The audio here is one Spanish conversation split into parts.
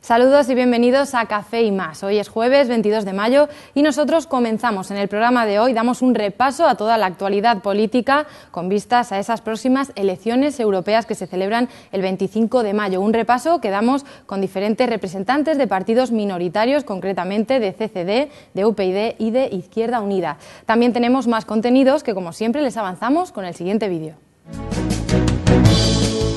Saludos y bienvenidos a Café y Más. Hoy es jueves 22 de mayo y nosotros comenzamos. En el programa de hoy damos un repaso a toda la actualidad política con vistas a esas próximas elecciones europeas que se celebran el 25 de mayo. Un repaso que damos con diferentes representantes de partidos minoritarios, concretamente de CCD, de UPyD y de Izquierda Unida. También tenemos más contenidos que, como siempre, les avanzamos con el siguiente vídeo.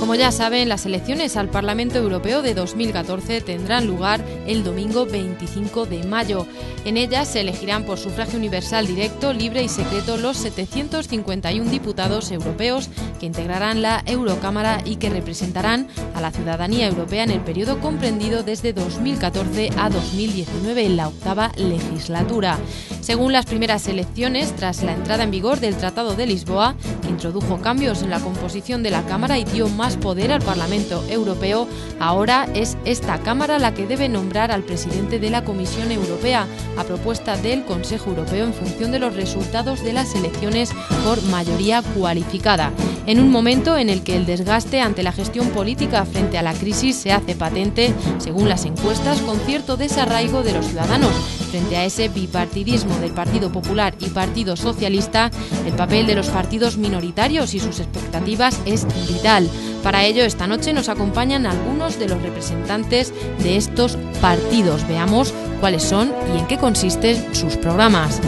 Como ya saben, las elecciones al Parlamento Europeo de 2014 tendrán lugar el domingo 25 de mayo. En ellas se elegirán por sufragio universal directo, libre y secreto los 751 diputados europeos que integrarán la Eurocámara y que representarán a la ciudadanía europea en el periodo comprendido desde 2014 a 2019 en la octava legislatura. Según las primeras elecciones, tras la entrada en vigor del Tratado de Lisboa, que introdujo cambios en la composición de la Cámara y dio más poder al Parlamento Europeo, ahora es esta Cámara la que debe nombrar al presidente de la Comisión Europea, a propuesta del Consejo Europeo en función de los resultados de las elecciones por mayoría cualificada. En un momento en el que el desgaste ante la gestión política frente a la crisis se hace patente, según las encuestas, con cierto desarraigo de los ciudadanos. Frente a ese bipartidismo del Partido Popular y Partido Socialista, el papel de los partidos minoritarios y sus expectativas es vital. Para ello, esta noche nos acompañan algunos de los representantes de estos partidos. Veamos cuáles son y en qué consisten sus programas.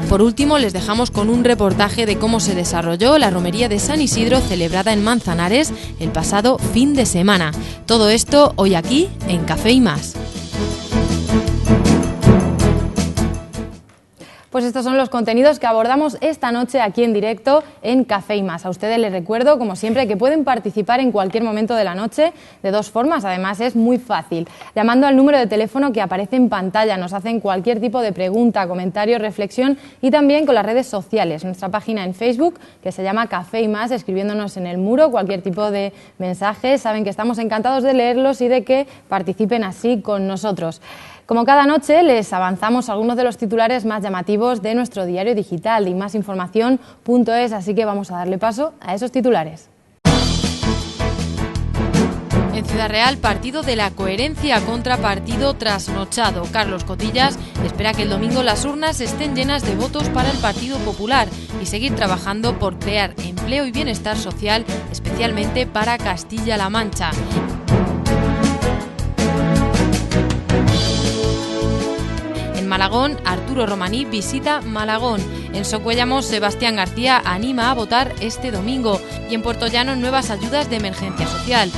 Por último, les dejamos con un reportaje de cómo se desarrolló la romería de San Isidro celebrada en Manzanares el pasado fin de semana. Todo esto hoy aquí en Café y Más. Pues estos son los contenidos que abordamos esta noche aquí en directo en Café y Más. A ustedes les recuerdo, como siempre, que pueden participar en cualquier momento de la noche de dos formas. Además, es muy fácil. Llamando al número de teléfono que aparece en pantalla, nos hacen cualquier tipo de pregunta, comentario, reflexión y también con las redes sociales. Nuestra página en Facebook, que se llama Café y Más, escribiéndonos en el muro cualquier tipo de mensaje. Saben que estamos encantados de leerlos y de que participen así con nosotros. Como cada noche, les avanzamos algunos de los titulares más llamativos de nuestro diario digital de imasinformación.es, así que vamos a darle paso a esos titulares. En Ciudad Real, partido de la coherencia contra partido trasnochado. Carlos Cotillas espera que el domingo las urnas estén llenas de votos para el Partido Popular y seguir trabajando por crear empleo y bienestar social, especialmente para Castilla-La Mancha. Malagón, Arturo Romaní visita Malagón. En Socuéllamos, Sebastián García anima a votar este domingo. Y en Puerto Llano, nuevas ayudas de emergencia social.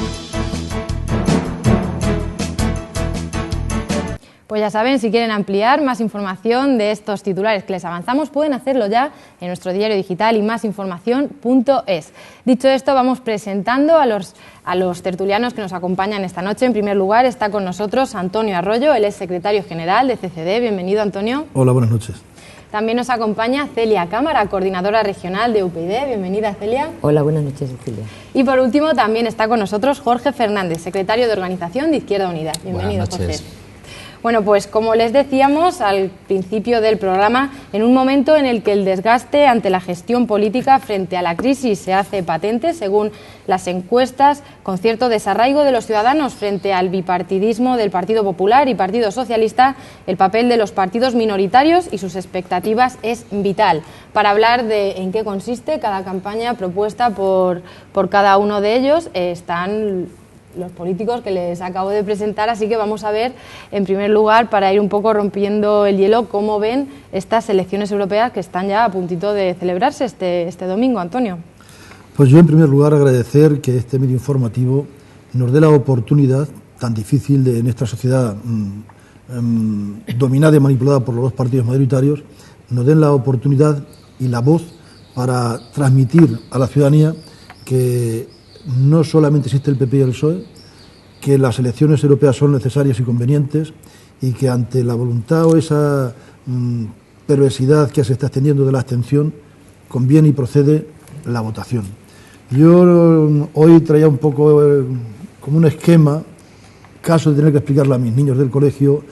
Pues ya saben, si quieren ampliar más información de estos titulares que les avanzamos, pueden hacerlo ya en nuestro diario digital imasinformación.es. Dicho esto, vamos presentando a los tertulianos que nos acompañan esta noche. En primer lugar está con nosotros Antonio Arroyo, él es secretario general de CCD. Bienvenido, Antonio. Hola, buenas noches. También nos acompaña Celia Cámara, coordinadora regional de UPyD. Bienvenida, Celia. Hola, buenas noches, Celia. Y por último también está con nosotros Jorge Fernández, secretario de organización de Izquierda Unida. Bienvenido, Jorge. Bueno, pues como les decíamos al principio del programa, en un momento en el que el desgaste ante la gestión política frente a la crisis se hace patente, según las encuestas, con cierto desarraigo de los ciudadanos frente al bipartidismo del Partido Popular y Partido Socialista, el papel de los partidos minoritarios y sus expectativas es vital. Para hablar de en qué consiste cada campaña propuesta por cada uno de ellos, están los políticos que les acabo de presentar, así que vamos a ver, en primer lugar, para ir un poco rompiendo el hielo, cómo ven estas elecciones europeas que están ya a puntito de celebrarse este domingo, Antonio. Pues yo, en primer lugar, agradecer que este medio informativo nos dé la oportunidad tan difícil en esta sociedad dominada y manipulada por los dos partidos mayoritarios, nos den la oportunidad y la voz para transmitir a la ciudadanía que no solamente existe el PP y el PSOE, que las elecciones europeas son necesarias y convenientes y que ante la voluntad o esa perversidad que se está extendiendo de la abstención, conviene y procede la votación. Yo hoy traía un poco como un esquema, caso de tener que explicarle a mis niños del colegio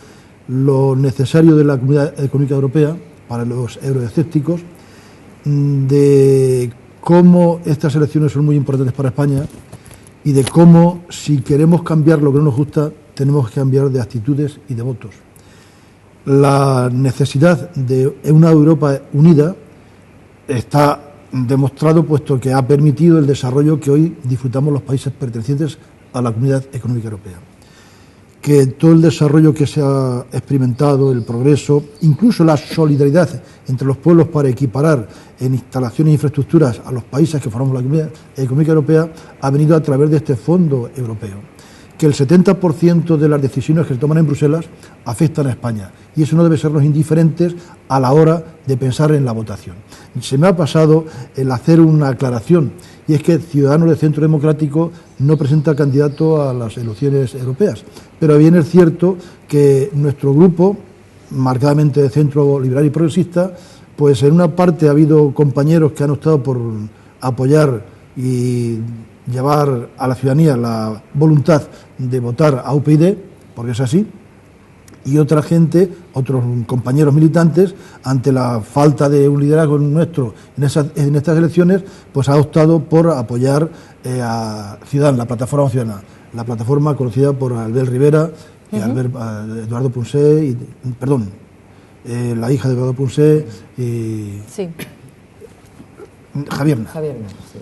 lo necesario de la Comunidad Económica Europea para los euroescépticos, de cómo estas elecciones son muy importantes para España y de cómo, si queremos cambiar lo que no nos gusta, tenemos que cambiar de actitudes y de votos. La necesidad de una Europa unida está demostrado, puesto que ha permitido el desarrollo que hoy disfrutamos los países pertenecientes a la Comunidad Económica Europea. Que todo el desarrollo que se ha experimentado, el progreso, incluso la solidaridad entre los pueblos para equiparar en instalaciones e infraestructuras a los países que formamos la Comunidad Económica Europea, ha venido a través de este fondo europeo. Que el 70% de las decisiones que se toman en Bruselas afectan a España, y eso no debe sernos indiferentes a la hora de pensar en la votación. Se me ha pasado el hacer una aclaración, y es que Ciudadanos de Centro Democrático no presenta candidato a las elecciones europeas, pero bien es cierto que nuestro grupo, marcadamente de centro liberal y progresista, pues en una parte ha habido compañeros que han optado por apoyar y llevar a la ciudadanía la voluntad de votar a UPyD, porque es así, y otra gente, otros compañeros militantes, ante la falta de un liderazgo nuestro en estas elecciones, pues ha optado por apoyar a Ciudadanos, la plataforma ciudadana, la plataforma conocida por Albert Rivera y Eduardo Punset, la hija de Eduardo Punset y Javierna. Sí.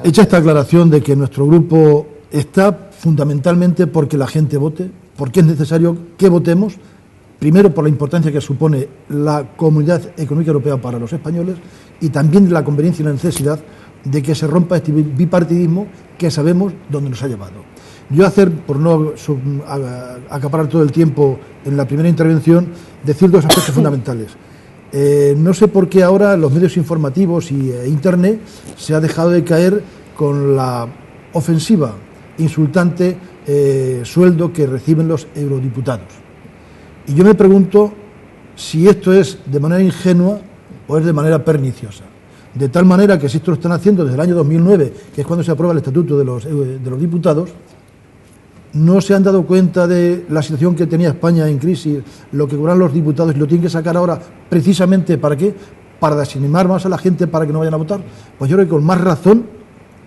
Hecha esta aclaración de que nuestro grupo está fundamentalmente porque la gente vote, porque es necesario que votemos, primero por la importancia que supone la Comunidad Económica Europea para los españoles, y también la conveniencia y la necesidad de que se rompa este bipartidismo que sabemos dónde nos ha llevado. Yo por no acaparar todo el tiempo en la primera intervención, decir dos aspectos fundamentales. No sé por qué ahora los medios informativos e Internet se ha dejado de caer con la ofensiva, insultante sueldo que reciben los eurodiputados. Y yo me pregunto si esto es de manera ingenua o es de manera perniciosa. De tal manera que si esto lo están haciendo desde el año 2009, que es cuando se aprueba el Estatuto de los Diputados, no se han dado cuenta de la situación que tenía España en crisis, lo que cobran los diputados, y lo tienen que sacar ahora precisamente ¿para qué? Para desanimar más a la gente para que no vayan a votar. Pues yo creo que con más razón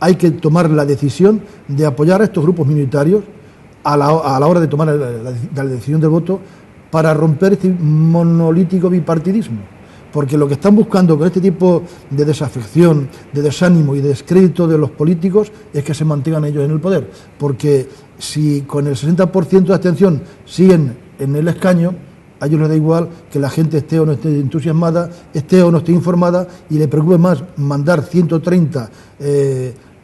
hay que tomar la decisión de apoyar a estos grupos minoritarios a la hora de tomar la decisión del voto, para romper este monolítico bipartidismo. Porque lo que están buscando con este tipo de desafección, de desánimo y de descrédito de los políticos es que se mantengan ellos en el poder. Porque si con el 60% de abstención siguen en el escaño, a ellos les da igual que la gente esté o no esté entusiasmada, esté o no esté informada, y le preocupe más mandar 130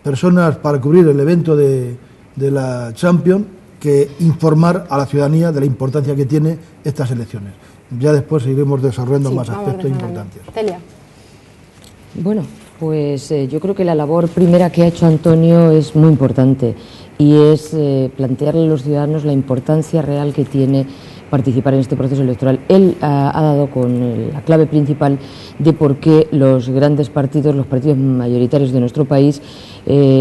personas para cubrir el evento de la Champions que informar a la ciudadanía de la importancia que tiene estas elecciones. Ya después seguiremos desarrollando más aspectos importantes. Celia. Bueno, pues yo creo que la labor primera que ha hecho Antonio es muy importante, y es plantearle a los ciudadanos la importancia real que tiene participar en este proceso electoral. Él ha dado con la clave principal de por qué los grandes partidos, los partidos mayoritarios de nuestro país,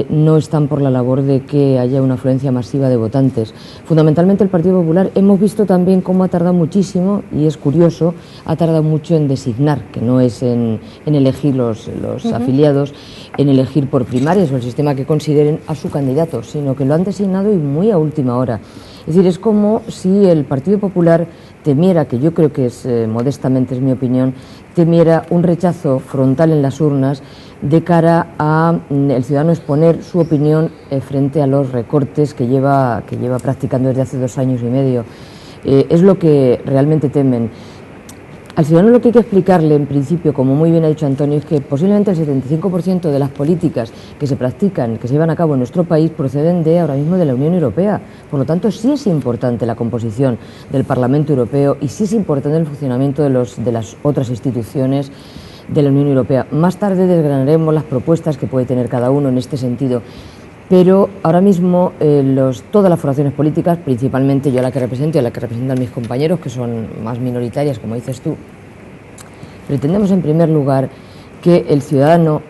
no están por la labor de que haya una afluencia masiva de votantes. Fundamentalmente el Partido Popular. Hemos visto también cómo ha tardado muchísimo, y es curioso, ha tardado mucho en designar, que no es en elegir los afiliados, en elegir por primarias o el sistema que consideren a su candidato, sino que lo han designado y muy a última hora. Es decir, es como si el Partido Popular temiera, que yo creo que es, modestamente es mi opinión, temiera un rechazo frontal en las urnas de cara a el ciudadano exponer su opinión frente a los recortes que lleva practicando desde hace 2 años y medio. Es lo que realmente temen. Al ciudadano lo que hay que explicarle, en principio, como muy bien ha dicho Antonio, es que posiblemente el 75% de las políticas que se practican, que se llevan a cabo en nuestro país, proceden ahora mismo de la Unión Europea. Por lo tanto, sí es importante la composición del Parlamento Europeo, y sí es importante el funcionamiento de las otras instituciones de la Unión Europea. Más tarde desgranaremos las propuestas que puede tener cada uno en este sentido. Pero ahora mismo todas las formaciones políticas, principalmente yo la que represento y a la que representan mis compañeros, que son más minoritarias, como dices tú, pretendemos en primer lugar que el ciudadano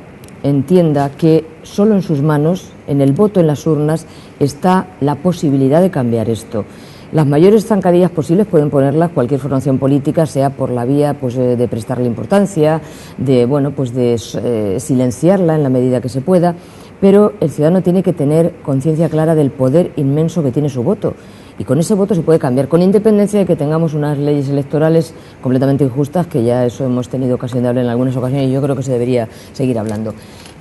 entienda que solo en sus manos, en el voto en las urnas, está la posibilidad de cambiar esto. Las mayores zancadillas posibles pueden ponerlas cualquier formación política, sea por la vía de prestarle importancia, de silenciarla en la medida que se pueda, pero el ciudadano tiene que tener conciencia clara del poder inmenso que tiene su voto. Y con ese voto se puede cambiar, con independencia de que tengamos unas leyes electorales completamente injustas, que ya eso hemos tenido ocasión de hablar en algunas ocasiones y yo creo que se debería seguir hablando.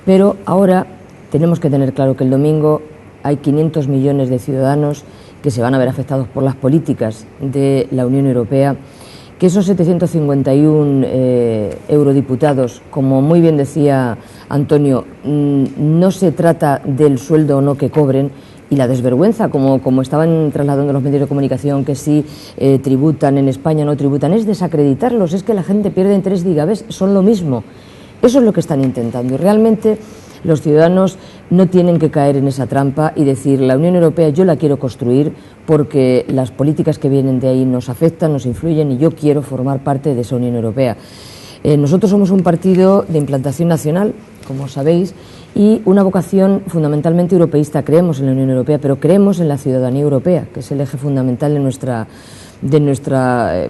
Pero ahora tenemos que tener claro que el domingo hay 500 millones de ciudadanos que se van a ver afectados por las políticas de la Unión Europea, que esos 751 eurodiputados, como muy bien decía Antonio, no se trata del sueldo o no que cobren, y la desvergüenza, como estaban trasladando los medios de comunicación, que si tributan en España o no tributan, es desacreditarlos, es que la gente pierde interés y diga, ves, son lo mismo. Eso es lo que están intentando y realmente los ciudadanos no tienen que caer en esa trampa y decir, la Unión Europea yo la quiero construir porque las políticas que vienen de ahí nos afectan, nos influyen y yo quiero formar parte de esa Unión Europea. Nosotros somos un partido de implantación nacional, como sabéis, y una vocación fundamentalmente europeísta. Creemos en la Unión Europea, pero creemos en la ciudadanía europea, que es el eje fundamental de nuestro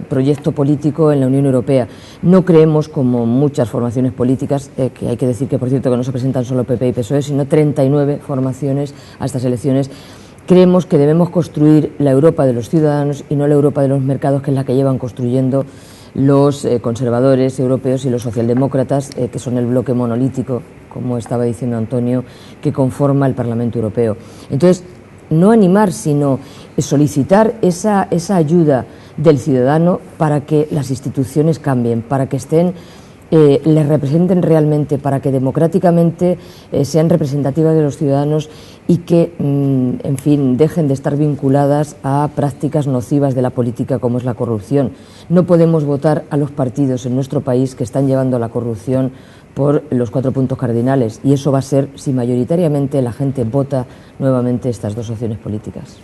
proyecto político en la Unión Europea. No creemos, como muchas formaciones políticas, que hay que decir que, por cierto, que no se presentan solo PP y PSOE, sino 39 formaciones a estas elecciones. Creemos que debemos construir la Europa de los ciudadanos y no la Europa de los mercados, que es la que llevan construyendo los conservadores europeos y los socialdemócratas, que son el bloque monolítico, como estaba diciendo Antonio, que conforma el Parlamento Europeo. Entonces, no animar, sino solicitar esa ayuda del ciudadano para que las instituciones cambien, para que les representen realmente, para que democráticamente sean representativas de los ciudadanos y que, en fin, dejen de estar vinculadas a prácticas nocivas de la política como es la corrupción. No podemos votar a los partidos en nuestro país que están llevando a la corrupción por los 4 puntos cardinales y eso va a ser si mayoritariamente la gente vota nuevamente estas dos opciones políticas.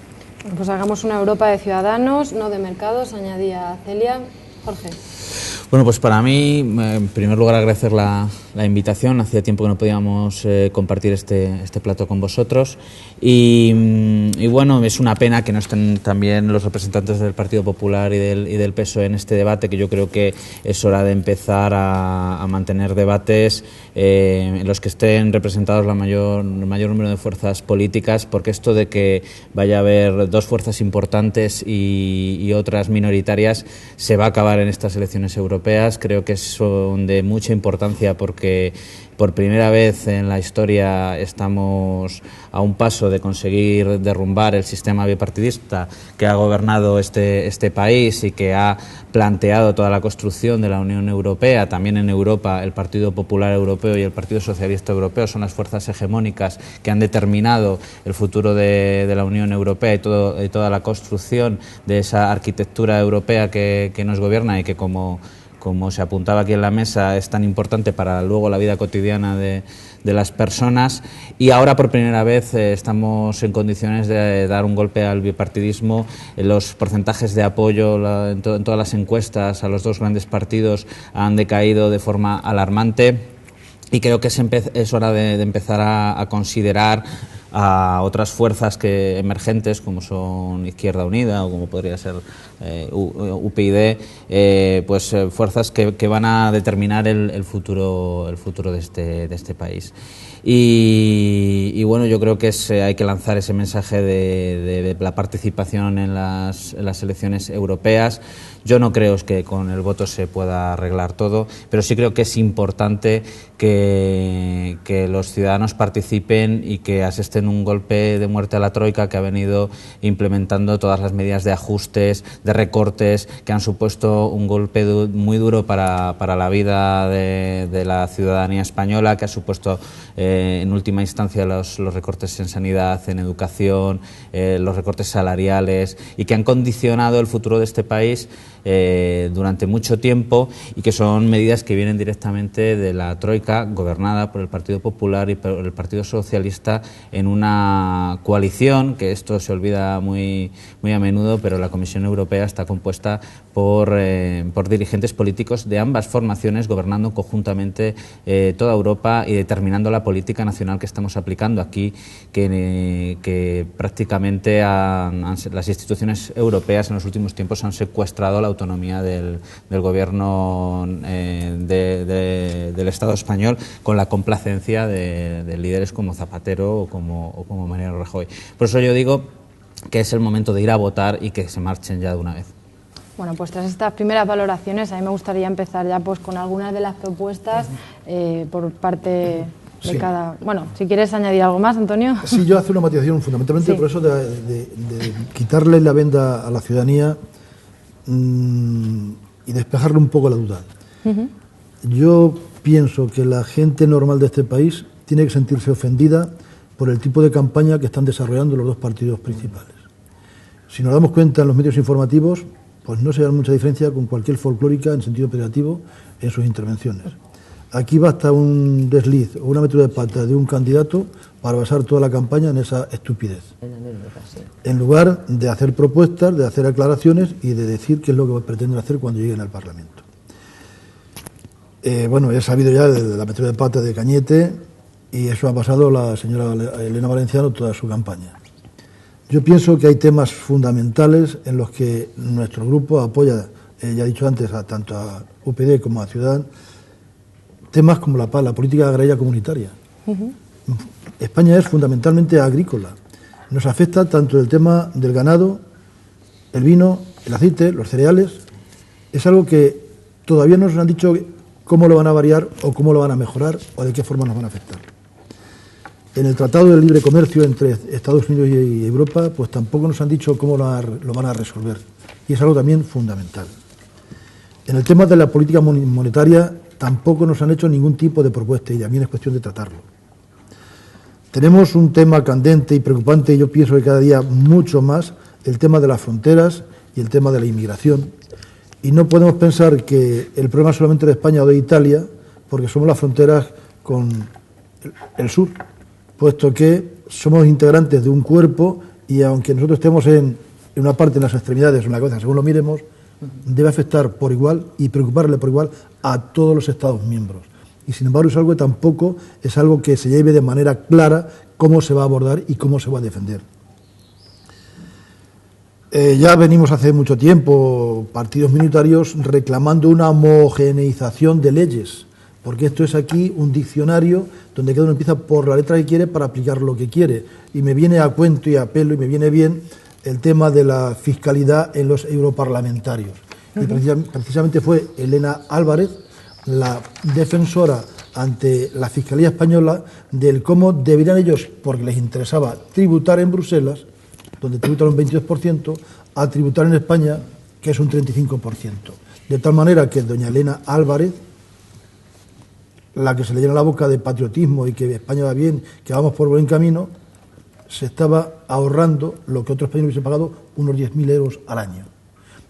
Bueno, pues hagamos una Europa de ciudadanos, no de mercados, añadía Celia. Jorge. Bueno, pues para mí, en primer lugar, agradecer la invitación. Hacía tiempo que no podíamos compartir este plato con vosotros. Y bueno, es una pena que no estén también los representantes del Partido Popular y del PSOE en este debate, que yo creo que es hora de empezar a mantener debates en los que estén representados el mayor número de fuerzas políticas, porque esto de que vaya a haber dos fuerzas importantes y otras minoritarias se va a acabar en estas elecciones europeas. Creo que son de mucha importancia porque por primera vez en la historia estamos a un paso de conseguir derrumbar el sistema bipartidista que ha gobernado este país y que ha planteado toda la construcción de la Unión Europea. También en Europa el Partido Popular Europeo y el Partido Socialista Europeo son las fuerzas hegemónicas que han determinado el futuro de la Unión Europea y toda la construcción de esa arquitectura europea que nos gobierna y que, como se apuntaba aquí en la mesa, es tan importante para luego la vida cotidiana de las personas. Y ahora por primera vez estamos en condiciones de dar un golpe al bipartidismo. Los porcentajes de apoyo en todas las encuestas a los dos grandes partidos han decaído de forma alarmante y creo que es hora de empezar a considerar a otras fuerzas emergentes como son Izquierda Unida o como podría ser UPyD, fuerzas que van a determinar el futuro de este país. Y bueno, yo creo que hay que lanzar ese mensaje de la participación en las elecciones europeas. Yo no creo que con el voto se pueda arreglar todo, pero sí creo que es importante que los ciudadanos participen y que asisten un golpe de muerte a la troika que ha venido implementando todas las medidas de ajustes, de recortes, que han supuesto un golpe muy duro para la vida de la ciudadanía española, que ha supuesto en última instancia los recortes en sanidad, en educación, los recortes salariales y que han condicionado el futuro de este país durante mucho tiempo y que son medidas que vienen directamente de la troika gobernada por el Partido Popular y por el Partido Socialista en una coalición, que esto se olvida muy a menudo, pero la Comisión Europea está compuesta por dirigentes políticos de ambas formaciones gobernando conjuntamente toda Europa y determinando la política nacional que estamos aplicando aquí, que prácticamente las instituciones europeas en los últimos tiempos han secuestrado la autonomía del gobierno del Estado español, con la complacencia de líderes como Zapatero o como Mariano Rajoy. Por eso yo digo que es el momento de ir a votar y que se marchen ya de una vez. Bueno, pues tras estas primeras valoraciones, a mí me gustaría empezar ya pues con algunas de las propuestas por parte de cada... Bueno, si quieres añadir algo más, Antonio. Sí, yo hago una matización fundamentalmente por eso de quitarle la venda a la ciudadanía y despejarle un poco la duda. Yo pienso que la gente normal de este país tiene que sentirse ofendida por el tipo de campaña que están desarrollando los dos partidos principales. Si nos damos cuenta en los medios informativos, pues no se da mucha diferencia con cualquier folclórica en sentido peyorativo en sus intervenciones. Aquí basta un desliz o una metida de pata de un candidato para basar toda la campaña en esa estupidez. En lugar de hacer propuestas, de hacer aclaraciones y de decir qué es lo que pretenden hacer cuando lleguen al Parlamento. Bueno, he sabido ya de la metida de pata de Cañete y eso ha pasado la señora Elena Valenciano toda su campaña. Yo pienso que hay temas fundamentales en los que nuestro grupo apoya, ya he dicho antes, tanto a UPyD como a Ciudadanos, temas como la política agraria comunitaria. España es fundamentalmente agrícola. Nos afecta tanto el tema del ganado, el vino, el aceite, los cereales. Es algo que todavía no nos han dicho cómo lo van a variar o cómo lo van a mejorar o de qué forma nos van a afectar. En el Tratado de Libre Comercio entre Estados Unidos y Europa, pues tampoco nos han dicho cómo lo van a resolver. Y es algo también fundamental. En el tema de la política monetaria, tampoco nos han hecho ningún tipo de propuesta y también es cuestión de tratarlo. Tenemos un tema candente y preocupante, y yo pienso que cada día mucho más, el tema de las fronteras y el tema de la inmigración. Y no podemos pensar que el problema solamente de España o de Italia, porque somos las fronteras con el sur, puesto que somos integrantes de un cuerpo y aunque nosotros estemos en una parte, en las extremidades, una cosa, según lo miremos, debe afectar por igual y preocuparle por igual a todos los Estados miembros. Y sin embargo es algo que tampoco es algo que se lleve de manera clara cómo se va a abordar y cómo se va a defender. Ya venimos hace mucho tiempo, partidos minoritarios, reclamando una homogeneización de leyes, porque esto es aquí un diccionario donde cada uno empieza por la letra que quiere para aplicar lo que quiere. Y me viene a cuento y a pelo y me viene bien el tema de la fiscalidad en los europarlamentarios. Y precisamente fue Elena Álvarez la defensora ante la Fiscalía Española del cómo deberían ellos, porque les interesaba tributar en Bruselas, donde tributan un 22%, a tributar en España, que es un 35%. De tal manera que doña Elena Álvarez, la que se le llena la boca de patriotismo y que España va bien, que vamos por buen camino, se estaba ahorrando lo que otros españoles hubiesen pagado, unos 10.000 euros al año.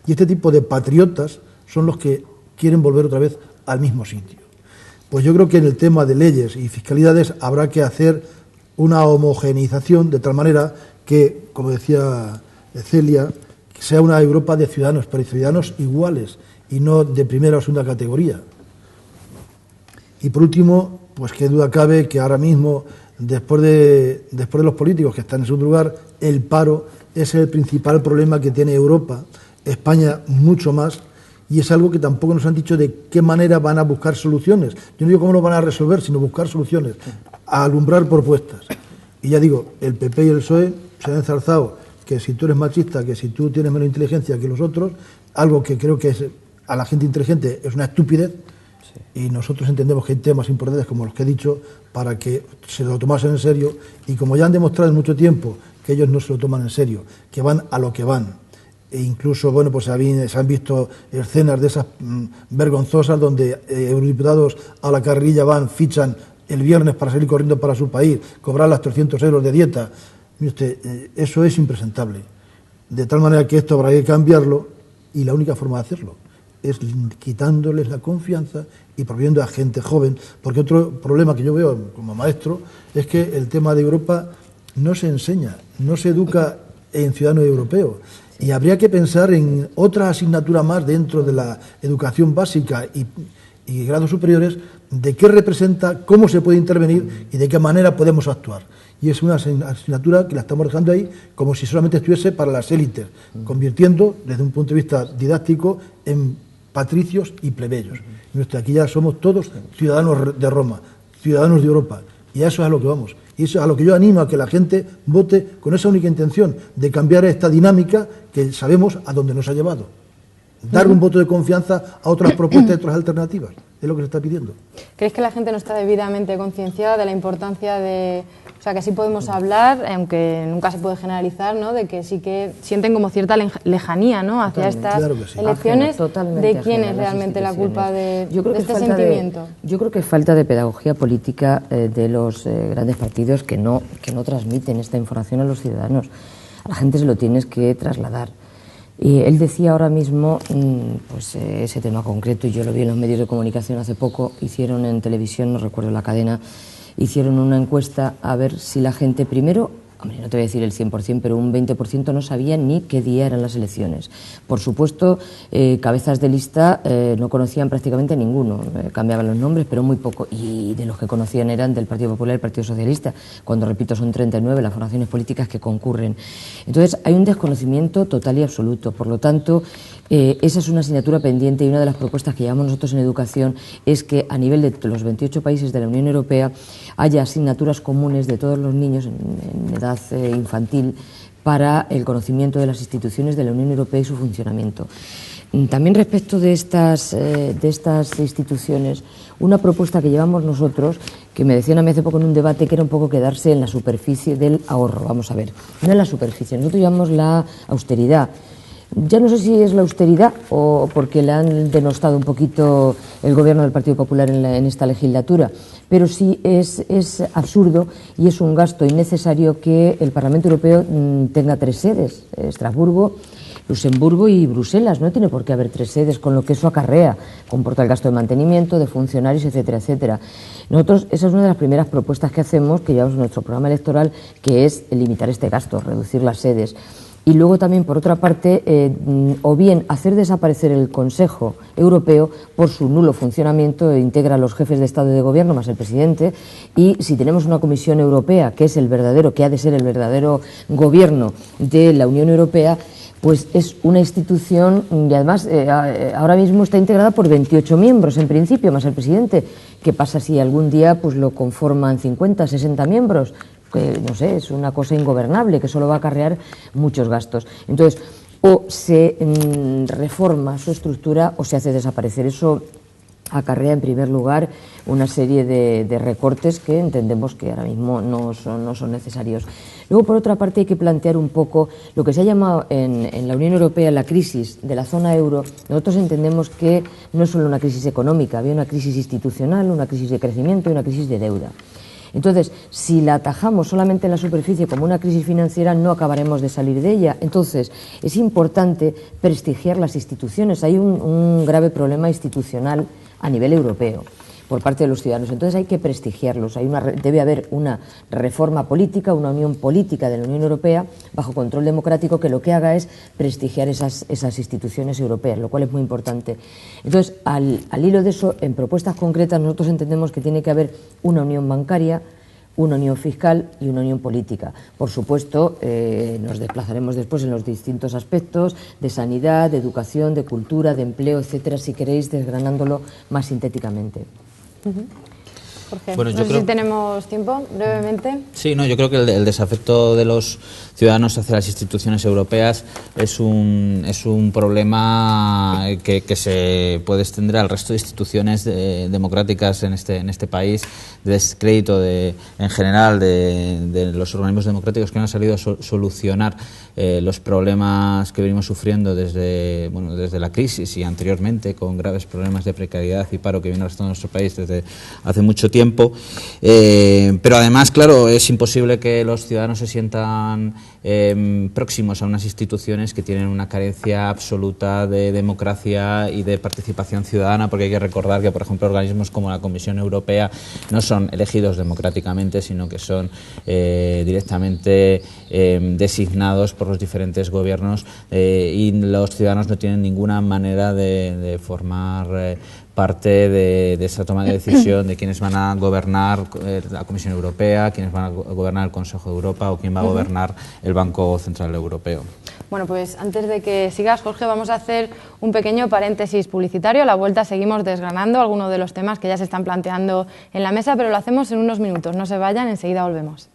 Y este tipo de patriotas son los que quieren volver otra vez al mismo sitio. Pues yo creo que en el tema de leyes y fiscalidades habrá que hacer una homogeneización de tal manera que, como decía Celia, que sea una Europa de ciudadanos, pero ciudadanos iguales y no de primera o segunda categoría. Y por último, pues qué duda cabe que ahora mismo, después de los políticos que están en segundo lugar, el paro es el principal problema que tiene Europa, España mucho más, y es algo que tampoco nos han dicho de qué manera van a buscar soluciones. Yo no digo cómo lo van a resolver, sino buscar soluciones, a alumbrar propuestas. Y ya digo, el PP y el PSOE se han ensalzado que si tú eres machista, que si tú tienes menos inteligencia que los otros, algo que creo que es, a la gente inteligente es una estupidez, y nosotros entendemos que hay temas importantes como los que he dicho para que se lo tomasen en serio, y como ya han demostrado en mucho tiempo que ellos no se lo toman en serio, que van a lo que van, e incluso bueno, pues se han visto escenas de esas vergonzosas donde eurodiputados a la carrerilla van, fichan el viernes para salir corriendo para su país, cobrar las 300 euros de dieta. Mire usted, eso es impresentable, de tal manera que esto habrá que cambiarlo, y la única forma de hacerlo es quitándoles la confianza y prohibiendo a gente joven, porque otro problema que yo veo como maestro es que el tema de Europa no se enseña, no se educa en ciudadanos europeos, y habría que pensar en otra asignatura más dentro de la educación básica y grados superiores de qué representa, cómo se puede intervenir y de qué manera podemos actuar. Y es una asignatura que la estamos dejando ahí como si solamente estuviese para las élites, convirtiendo desde un punto de vista didáctico en patricios y plebeyos. Aquí ya somos todos ciudadanos de Roma, ciudadanos de Europa, y a eso es a lo que vamos. Y eso es a lo que yo animo a que la gente vote con esa única intención de cambiar esta dinámica que sabemos a dónde nos ha llevado. Dar un voto de confianza a otras propuestas y otras alternativas, es lo que se está pidiendo. ¿Crees que la gente no está debidamente concienciada de la importancia de... O sea, que sí podemos hablar, aunque nunca se puede generalizar, ¿no?, de que sí que sienten como cierta lejanía, ¿no?, hacia estas elecciones, de quién es realmente la culpa de este sentimiento? Yo creo que falta de pedagogía política de los grandes partidos que no transmiten esta información a los ciudadanos. A la gente se lo tienes que trasladar. Y él decía ahora mismo, pues ese tema concreto, y yo lo vi en los medios de comunicación hace poco, hicieron en televisión, no recuerdo la cadena, hicieron una encuesta a ver si la gente primero, hombre, no te voy a decir el 100%, pero un 20% no sabía ni qué día eran las elecciones. Por supuesto, cabezas de lista no conocían prácticamente ninguno, cambiaban los nombres, pero muy poco, y de los que conocían eran del Partido Popular y el Partido Socialista, cuando, repito, son 39 las formaciones políticas que concurren. Entonces, hay un desconocimiento total y absoluto, por lo tanto, esa es una asignatura pendiente, y una de las propuestas que llevamos nosotros en educación es que a nivel de los 28 países de la Unión Europea haya asignaturas comunes de todos los niños en edad infantil para el conocimiento de las instituciones de la Unión Europea y su funcionamiento. También respecto de estas instituciones, una propuesta que llevamos nosotros, que me decían a mí hace poco en un debate, que era un poco quedarse en la superficie del ahorro. Vamos a ver, no en la superficie, nosotros llamamos la austeridad. Ya no sé si es la austeridad o porque le han denostado un poquito el gobierno del Partido Popular en esta legislatura, pero sí es absurdo y es un gasto innecesario que el Parlamento Europeo tenga 3 sedes, Estrasburgo, Luxemburgo y Bruselas. No tiene por qué haber 3 sedes, con lo que eso acarrea, comporta el gasto de mantenimiento, de funcionarios, etcétera, etcétera. Nosotros, esa es una de las primeras propuestas que hacemos, que llevamos en nuestro programa electoral, que es limitar este gasto, reducir las sedes. Y luego también, por otra parte, o bien hacer desaparecer el Consejo Europeo por su nulo funcionamiento, integra a los jefes de Estado y de Gobierno más el presidente, y si tenemos una Comisión Europea, que es que ha de ser el verdadero gobierno de la Unión Europea, pues es una institución, y además ahora mismo está integrada por 28 miembros en principio, más el presidente. ¿Qué pasa si algún día pues lo conforman 50, 60 miembros? Que no sé, es una cosa ingobernable que solo va a acarrear muchos gastos. Entonces, o se reforma su estructura o se hace desaparecer. Eso acarrea, en primer lugar, una serie de recortes que entendemos que ahora mismo no son necesarios. Luego, por otra parte, hay que plantear un poco lo que se ha llamado en la Unión Europea la crisis de la zona euro. Nosotros entendemos que no es solo una crisis económica, había una crisis institucional, una crisis de crecimiento y una crisis de deuda. Entonces, si la atajamos solamente en la superficie como una crisis financiera, no acabaremos de salir de ella. Entonces, es importante prestigiar las instituciones. Hay un grave problema institucional a nivel europeo por parte de los ciudadanos. Entonces hay que prestigiarlos. Debe haber una reforma política, una unión política de la Unión Europea bajo control democrático que lo que haga es prestigiar esas instituciones europeas, lo cual es muy importante. Entonces, al hilo de eso, en propuestas concretas, nosotros entendemos que tiene que haber una unión bancaria, una unión fiscal y una unión política. Por supuesto, nos desplazaremos después en los distintos aspectos de sanidad, de educación, de cultura, de empleo, etcétera, si queréis, desgranándolo más sintéticamente. Jorge, bueno, no sé si tenemos tiempo, brevemente. Sí, no, yo creo que el desafecto de los ciudadanos hacia las instituciones europeas es un problema que se puede extender al resto de instituciones democráticas en este país, de descrédito en general de los organismos democráticos que no han salido a solucionar los problemas que venimos sufriendo desde la crisis y anteriormente, con graves problemas de precariedad y paro que viene arrastrando nuestro país desde hace mucho tiempo. Pero además, claro, es imposible que los ciudadanos se sientan próximos a unas instituciones que tienen una carencia absoluta de democracia y de participación ciudadana, porque hay que recordar que, por ejemplo, organismos como la Comisión Europea no son elegidos democráticamente, sino que son directamente designados por los diferentes gobiernos, y los ciudadanos no tienen ninguna manera de formar parte de esa toma de decisión de quiénes van a gobernar la Comisión Europea, quiénes van a gobernar el Consejo de Europa o quién va a gobernar el Banco Central Europeo. Bueno, pues antes de que sigas, Jorge, vamos a hacer un pequeño paréntesis publicitario. A la vuelta seguimos desgranando algunos de los temas que ya se están planteando en la mesa, pero lo hacemos en unos minutos. No se vayan, enseguida volvemos.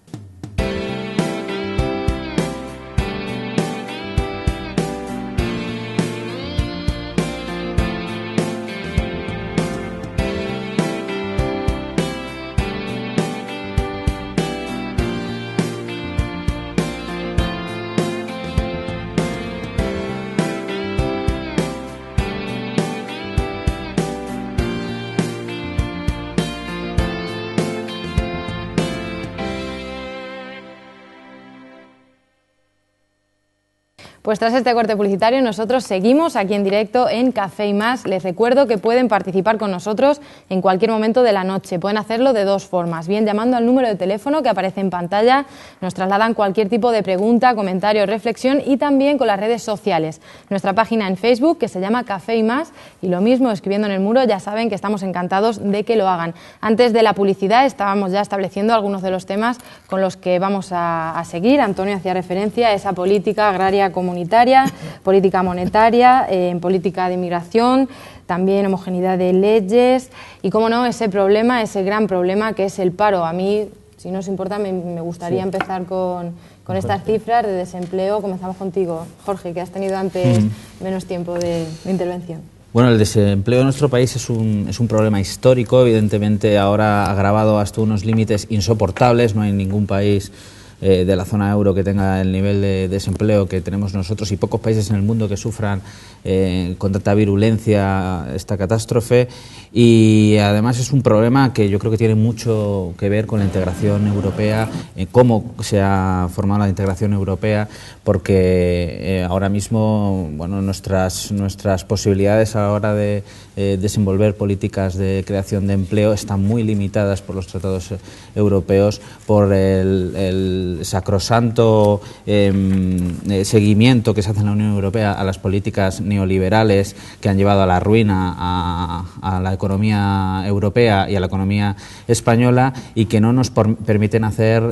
Pues tras este corte publicitario nosotros seguimos aquí en directo en Café y Más. Les recuerdo que pueden participar con nosotros en cualquier momento de la noche. Pueden hacerlo de dos formas, bien llamando al número de teléfono que aparece en pantalla, nos trasladan cualquier tipo de pregunta, comentario, reflexión, y también con las redes sociales. Nuestra página en Facebook, que se llama Café y Más, y lo mismo escribiendo en el muro. Ya saben que estamos encantados de que lo hagan. Antes de la publicidad estábamos ya estableciendo algunos de los temas con los que vamos a seguir. Antonio hacía referencia a esa política agraria comunitaria, política monetaria, en política de inmigración, también homogeneidad de leyes y, cómo no, ese problema, ese gran problema que es el paro. A mí, si no os importa, me gustaría empezar con estas cifras de desempleo. Comenzamos contigo, Jorge, que has tenido antes menos tiempo de intervención. Bueno, el desempleo en nuestro país es un problema histórico, evidentemente ahora agravado hasta unos límites insoportables. No hay ningún país de la zona euro que tenga el nivel de desempleo que tenemos nosotros, y pocos países en el mundo que sufran con tanta virulencia esta catástrofe. Y además es un problema que yo creo que tiene mucho que ver con la integración europea, cómo se ha formado la integración europea, porque ahora mismo, bueno, nuestras posibilidades a la hora de desenvolver políticas de creación de empleo están muy limitadas por los tratados europeos, por el sacrosanto seguimiento que se hace en la Unión Europea a las políticas neoliberales que han llevado a la ruina a la economía europea y a la economía española, y que no nos permiten hacer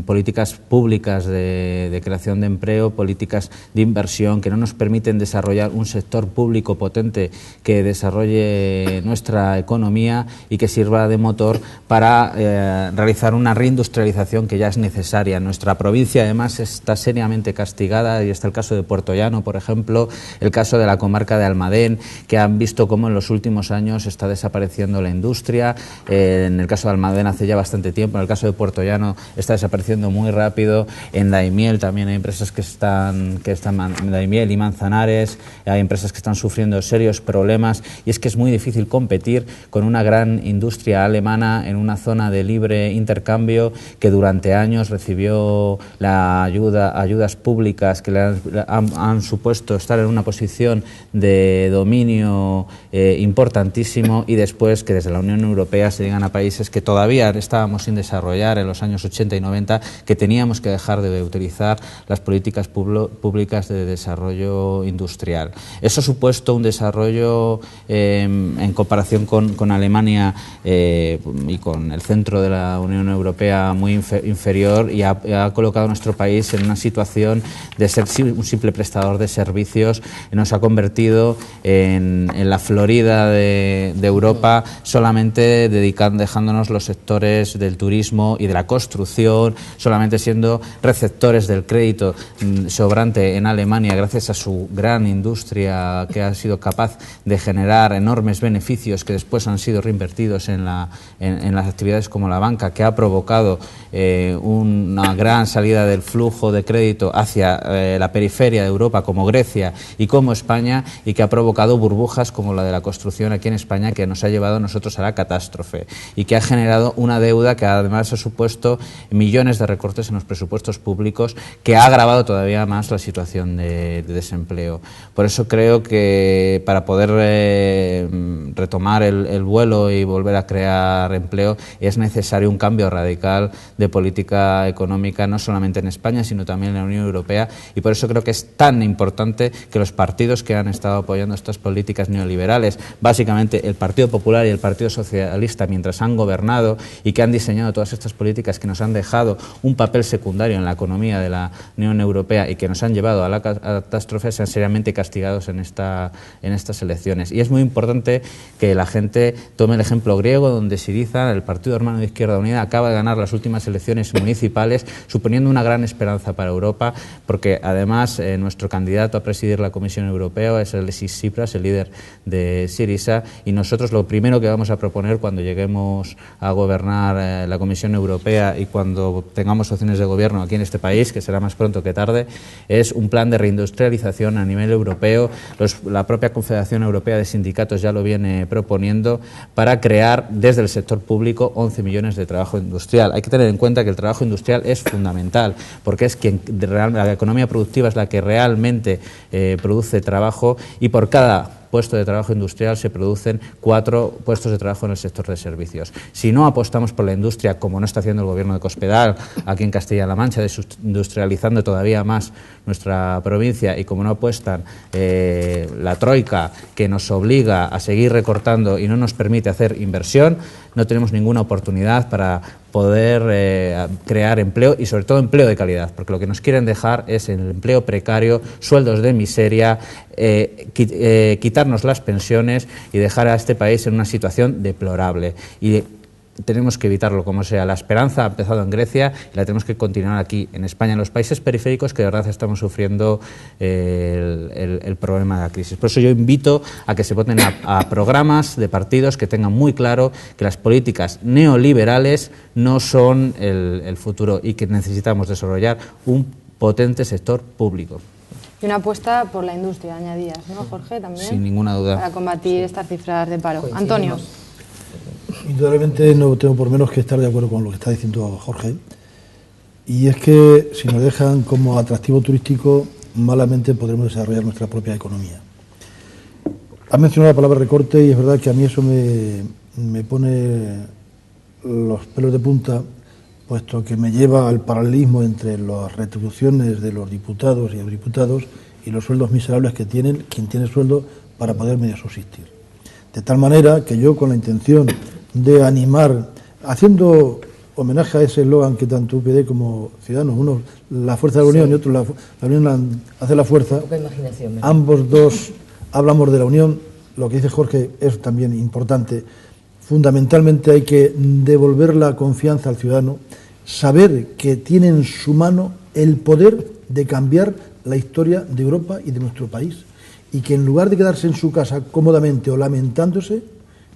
políticas públicas de creación de empleo, políticas de inversión, que no nos permiten desarrollar un sector público potente que desarrolle nuestra economía y que sirva de motor para realizar una reindustrialización que ya es necesaria. Nuestra provincia además está seriamente castigada, y está el caso de Puertollano, por ejemplo, el caso de la comarca de Almadén, que han visto cómo en los últimos años está desapareciendo la industria. En el caso de Almadén hace ya bastante tiempo, en el caso de Puertollano está desapareciendo muy rápido. En Daimiel también hay empresas que están Daimiel y Manzanares, hay empresas que están sufriendo serios problemas, y es que es muy difícil competir con una gran industria alemana en una zona de libre intercambio que durante años recibió ayudas públicas que le han supuesto estar en una posición de dominio importantísimo, y después que desde la Unión Europea se llegan a países que todavía estábamos sin desarrollar en los años 80 y 90, que teníamos que dejar de utilizar las políticas públicas de desarrollo industrial. Eso ha supuesto un desarrollo en comparación con Alemania y con el centro de la Unión Europea muy inferior, y ha colocado a nuestro país en una situación de ser un simple prestador de servicios. Nos ha convertido en la Florida de Europa, solamente dejándonos los sectores del turismo y de la construcción, solamente siendo receptores del crédito sobrante en Alemania, gracias a su gran industria que ha sido capaz de generar enormes beneficios que después han sido reinvertidos en las actividades como la banca, que ha provocado una gran salida del flujo de crédito hacia la periferia de Europa, como Grecia y como España, y que ha provocado burbujas como la de la construcción aquí en España, que nos ha llevado a nosotros a la catástrofe, y que ha generado una deuda que además ha supuesto millones de recortes en los presupuestos públicos, que ha agravado todavía más la situación de desempleo. Por eso creo que para poder retomar el vuelo y volver a crear empleo es necesario un cambio radical de política económica económica, no solamente en España, sino también en la Unión Europea, y por eso creo que es tan importante que los partidos que han estado apoyando estas políticas neoliberales, básicamente el Partido Popular y el Partido Socialista, mientras han gobernado y que han diseñado todas estas políticas que nos han dejado un papel secundario en la economía de la Unión Europea y que nos han llevado a la catástrofe, sean seriamente castigados en estas elecciones. Y es muy importante que la gente tome el ejemplo griego, donde Syriza, el partido hermano de Izquierda Unida, acaba de ganar las últimas elecciones municipales, suponiendo una gran esperanza para Europa, porque además nuestro candidato a presidir la Comisión Europea es Alexis Tsipras, el líder de Syriza, y nosotros lo primero que vamos a proponer cuando lleguemos a gobernar la Comisión Europea y cuando tengamos opciones de gobierno aquí en este país, que será más pronto que tarde, es un plan de reindustrialización a nivel europeo. La propia Confederación Europea de Sindicatos ya lo viene proponiendo, para crear desde el sector público 11 millones de trabajo industrial. Hay que tener en cuenta que el trabajo industrial es fundamental, porque es la economía productiva es la que realmente produce trabajo, y por cada puesto de trabajo industrial se producen 4 puestos de trabajo en el sector de servicios. Si no apostamos por la industria, como no está haciendo el gobierno de Cospedal aquí en Castilla-La Mancha, desindustrializando todavía más nuestra provincia, y como no apuestan la troika, que nos obliga a seguir recortando y no nos permite hacer inversión, no tenemos ninguna oportunidad para poder crear empleo, y sobre todo empleo de calidad, porque lo que nos quieren dejar es el empleo precario, sueldos de miseria, quitarnos las pensiones y dejar a este país en una situación deplorable. Y tenemos que evitarlo como sea. La esperanza ha empezado en Grecia y la tenemos que continuar aquí en España, en los países periféricos, que de verdad estamos sufriendo el problema de la crisis. Por eso yo invito a que se voten a programas de partidos que tengan muy claro que las políticas neoliberales no son el futuro, y que necesitamos desarrollar un potente sector público. Y una apuesta por la industria, añadías, ¿no, Jorge? También. Sin ninguna duda. Para combatir estas cifras de paro. Antonio. Indudablemente no tengo por menos que estar de acuerdo con lo que está diciendo Jorge. Y es que si nos dejan como atractivo turístico, malamente podremos desarrollar nuestra propia economía. Ha mencionado la palabra recorte, y es verdad que a mí eso me pone los pelos de punta, puesto que me lleva al paralelismo entre las retribuciones de los diputados y eurodiputados y los sueldos miserables que tienen quien tiene sueldo para poder medio subsistir. De tal manera que yo, con la intención de animar, haciendo homenaje a ese eslogan que tanto UPyD como Ciudadanos, uno la fuerza de la unión y otro la unión hace la fuerza, ambos dos hablamos de la unión. Lo que dice Jorge es también importante. Fundamentalmente hay que devolver la confianza al ciudadano, saber que tiene en su mano el poder de cambiar la historia de Europa y de nuestro país, y que en lugar de quedarse en su casa cómodamente o lamentándose,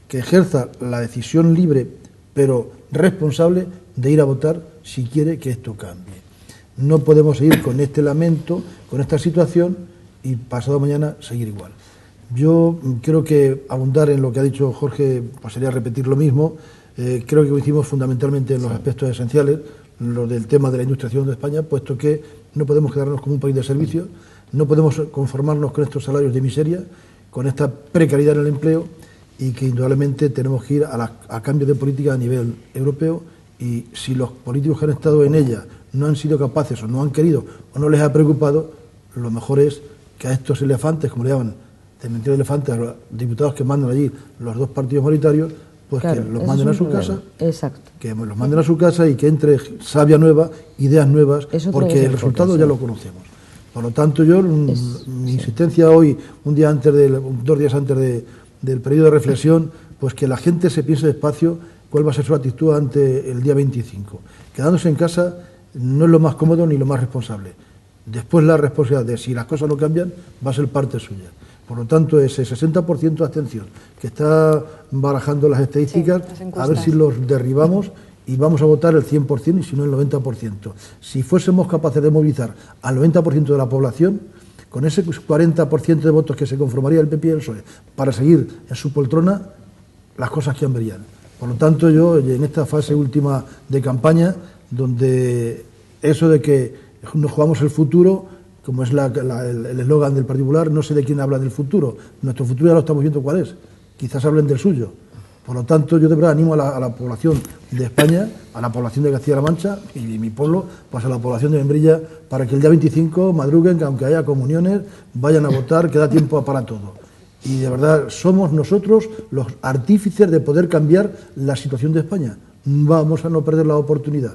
que ejerza la decisión libre pero responsable de ir a votar si quiere que esto cambie. No podemos seguir con este lamento, con esta situación, y pasado mañana seguir igual. Yo creo que abundar en lo que ha dicho Jorge pues sería repetir lo mismo. Creo que coincidimos fundamentalmente en los aspectos esenciales, lo del tema de la industrialización de España, puesto que no podemos quedarnos como un país de servicios, no podemos conformarnos con estos salarios de miseria, con esta precariedad en el empleo, y que indudablemente tenemos que ir a cambio de política a nivel europeo, y si los políticos que han estado en ella no han sido capaces o no han querido o no les ha preocupado, lo mejor es que a estos elefantes, como le llaman, cementerio de elefantes, a los diputados que mandan allí los dos partidos mayoritarios, pues claro, que los manden a su casa, que los manden a su casa y que entre savia nueva, ideas nuevas, porque el resultado ya lo conocemos. Por lo tanto, yo, mi insistencia hoy, 2 días antes del periodo de reflexión, pues que la gente se piense despacio cuál va a ser su actitud ante el día 25. Quedándose en casa no es lo más cómodo ni lo más responsable. Después la responsabilidad de si las cosas no cambian va a ser parte suya. Por lo tanto, ese 60% de abstención que está barajando las estadísticas, a ver si los derribamos y vamos a votar el 100% y si no el 90%. Si fuésemos capaces de movilizar al 90% de la población, con ese 40% de votos que se conformaría el PP y el PSOE para seguir en su poltrona, las cosas cambiarían. Por lo tanto, yo en esta fase última de campaña, donde eso de que nos jugamos el futuro, como es el eslogan del Partido Popular, no sé de quién habla del futuro. Nuestro futuro ya lo estamos viendo cuál es. Quizás hablen del suyo. Por lo tanto, yo de verdad animo a la población de España, a la población de Castilla-La Mancha y mi pueblo, pues a la población de Membrilla, para que el día 25 madruguen, que aunque haya comuniones, vayan a votar, que da tiempo para todo. Y de verdad, somos nosotros los artífices de poder cambiar la situación de España. Vamos a no perder la oportunidad.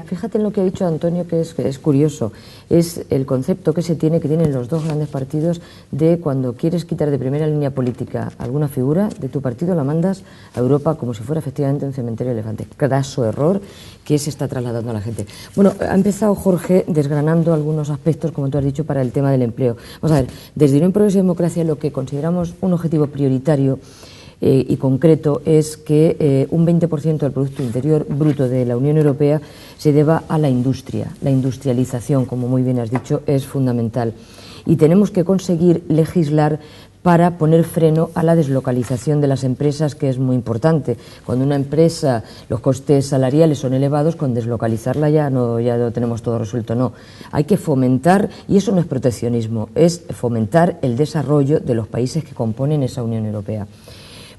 Fíjate en lo que ha dicho Antonio, que es curioso. Es el concepto que tienen los dos grandes partidos de cuando quieres quitar de primera línea política alguna figura de tu partido, la mandas a Europa como si fuera efectivamente un cementerio de elefantes. Craso error que se está trasladando a la gente. Bueno, ha empezado Jorge desgranando algunos aspectos, como tú has dicho, para el tema del empleo. Vamos a ver, desde Unión Progreso y Democracia lo que consideramos un objetivo prioritario y concreto es que un 20% del Producto Interior Bruto de la Unión Europea se deba a la industria. La industrialización, como muy bien has dicho, es fundamental. Y tenemos que conseguir legislar para poner freno a la deslocalización de las empresas, que es muy importante. Cuando una empresa, los costes salariales son elevados, con deslocalizarla ya lo tenemos todo resuelto. No, hay que fomentar, y eso no es proteccionismo, es fomentar el desarrollo de los países que componen esa Unión Europea.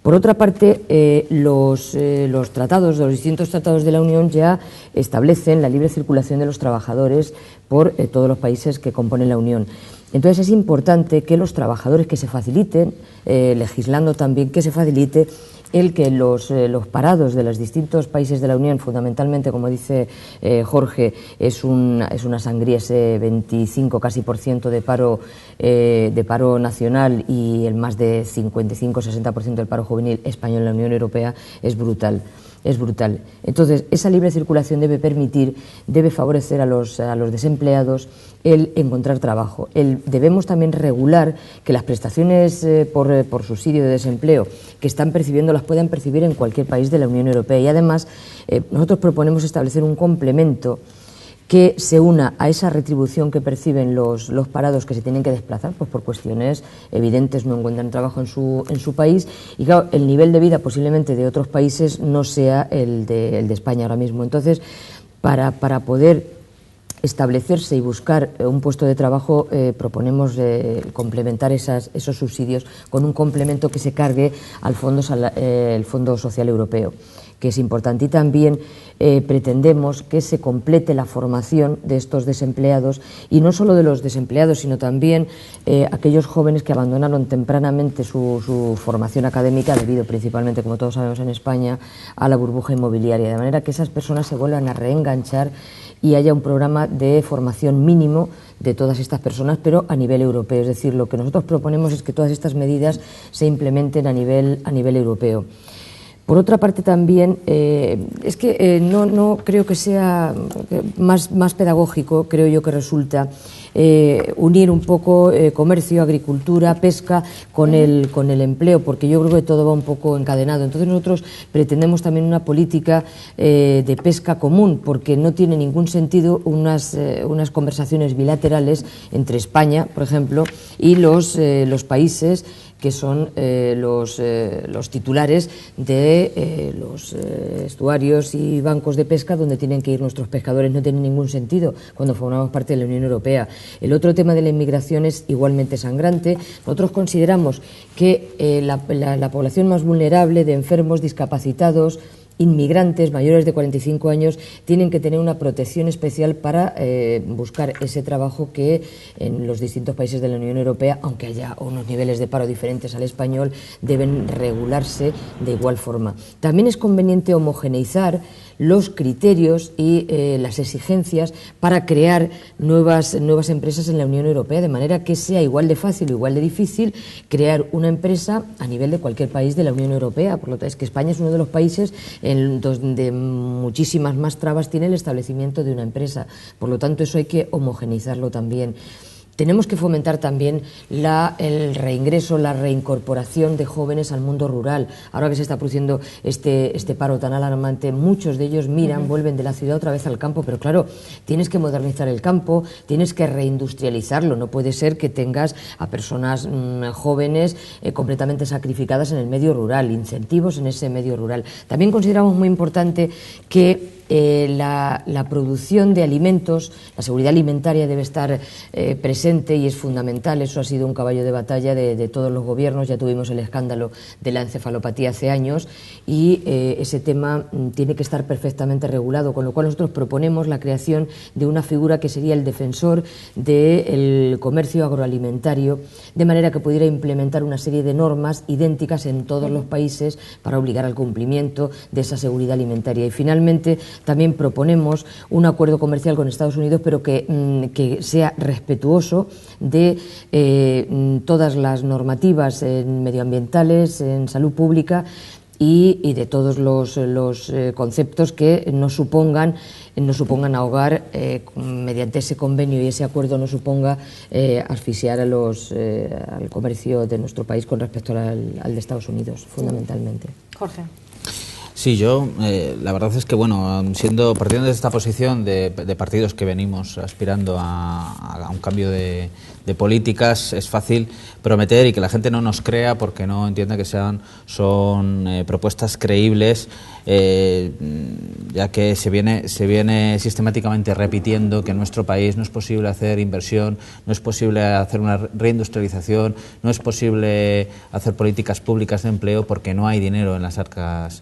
Por otra parte, los distintos tratados de la Unión ya establecen la libre circulación de los trabajadores por todos los países que componen la Unión. Entonces es importante que los trabajadores que se faciliten, legislando también que se facilite el que los parados de los distintos países de la Unión, fundamentalmente, como dice Jorge, es una sangría, ese 25 casi % de paro nacional y el más de 55-60% del paro juvenil español en la Unión Europea, es brutal. Es brutal. Entonces, esa libre circulación debe favorecer a los desempleados el encontrar trabajo. Debemos también regular que las prestaciones por subsidio de desempleo que están percibiendo las puedan percibir en cualquier país de la Unión Europea. Y además, nosotros proponemos establecer un complemento que se una a esa retribución que perciben los parados que se tienen que desplazar, pues por cuestiones evidentes no encuentran trabajo en su país, y claro, el nivel de vida posiblemente de otros países no sea el de España ahora mismo. Entonces, para poder establecerse y buscar un puesto de trabajo, proponemos complementar esos subsidios con un complemento que se cargue al el Fondo Social Europeo, que es importante. Y también pretendemos que se complete la formación de estos desempleados, y no solo de los desempleados, sino también aquellos jóvenes que abandonaron tempranamente su formación académica, debido principalmente, como todos sabemos en España, a la burbuja inmobiliaria, de manera que esas personas se vuelvan a reenganchar y haya un programa de formación mínimo de todas estas personas, pero a nivel europeo. Es decir, lo que nosotros proponemos es que todas estas medidas se implementen a nivel europeo. Por otra parte también, es que no creo que sea más pedagógico, creo yo que resulta unir un poco comercio, agricultura, pesca con el empleo, porque yo creo que todo va un poco encadenado. Entonces nosotros pretendemos también una política de pesca común, porque no tiene ningún sentido unas conversaciones bilaterales entre España, por ejemplo, y los países que son los titulares de los estuarios y bancos de pesca donde tienen que ir nuestros pescadores. No tiene ningún sentido cuando formamos parte de la Unión Europea. El otro tema de la inmigración es igualmente sangrante. Nosotros consideramos que la población más vulnerable, de enfermos, discapacitados, inmigrantes mayores de 45 años, tienen que tener una protección especial para buscar ese trabajo que en los distintos países de la Unión Europea, aunque haya unos niveles de paro diferentes al español, deben regularse de igual forma. También es conveniente homogeneizar los criterios y las exigencias para crear nuevas empresas en la Unión Europea, de manera que sea igual de fácil o igual de difícil crear una empresa a nivel de cualquier país de la Unión Europea. Por lo tanto, es que España es uno de los países en donde muchísimas más trabas tiene el establecimiento de una empresa. Por lo tanto, eso hay que homogeneizarlo también. Tenemos que fomentar también el reingreso, la reincorporación de jóvenes al mundo rural. Ahora que se está produciendo este paro tan alarmante, muchos de ellos vuelven de la ciudad otra vez al campo, pero claro, tienes que modernizar el campo, tienes que reindustrializarlo. No puede ser que tengas a personas jóvenes completamente sacrificadas en el medio rural, incentivos en ese medio rural. También consideramos muy importante que la producción de alimentos, la seguridad alimentaria debe estar presente y es fundamental. Eso ha sido un caballo de batalla de todos los gobiernos. Ya tuvimos el escándalo de la encefalopatía hace años y ese tema tiene que estar perfectamente regulado, con lo cual nosotros proponemos la creación de una figura que sería el defensor del comercio agroalimentario, de manera que pudiera implementar una serie de normas idénticas en todos los países para obligar al cumplimiento de esa seguridad alimentaria. Y finalmente también proponemos un acuerdo comercial con Estados Unidos, pero que sea respetuoso de todas las normativas medioambientales, en salud pública y de todos los conceptos que no supongan ahogar mediante ese convenio y ese acuerdo no suponga asfixiar al comercio de nuestro país con respecto al de Estados Unidos, fundamentalmente. Jorge. Sí, yo la verdad es que partiendo de esta posición de partidos que venimos aspirando a un cambio de políticas, es fácil prometer y que la gente no nos crea porque no entienda que son propuestas creíbles, ya que se viene sistemáticamente repitiendo que en nuestro país no es posible hacer inversión, no es posible hacer una reindustrialización, no es posible hacer políticas públicas de empleo porque no hay dinero en las arcas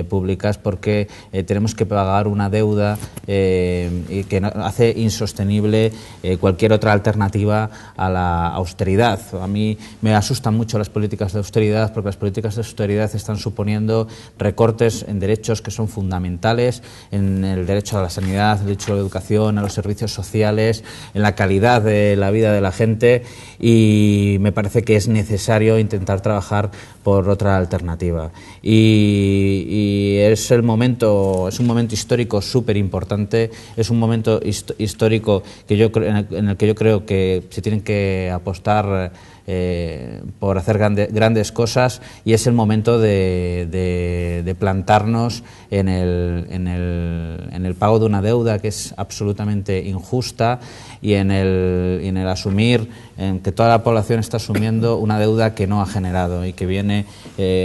públicas, porque tenemos que pagar una deuda y que hace insostenible cualquier otra alternativa a la austeridad. A mí me asustan mucho las políticas de austeridad porque las políticas de austeridad están suponiendo recortes en derechos que son fundamentales, en el derecho a la sanidad, el derecho a la educación, a los servicios sociales, en la calidad de la vida de la gente, y me parece que es necesario intentar trabajar por otra alternativa. Y es un momento histórico súper importante, es un momento histórico en el que yo creo que se tienen que apostar por hacer grandes cosas, y es el momento de plantarnos en el pago de una deuda que es absolutamente injusta y en el asumir en que toda la población está asumiendo una deuda que no ha generado y que viene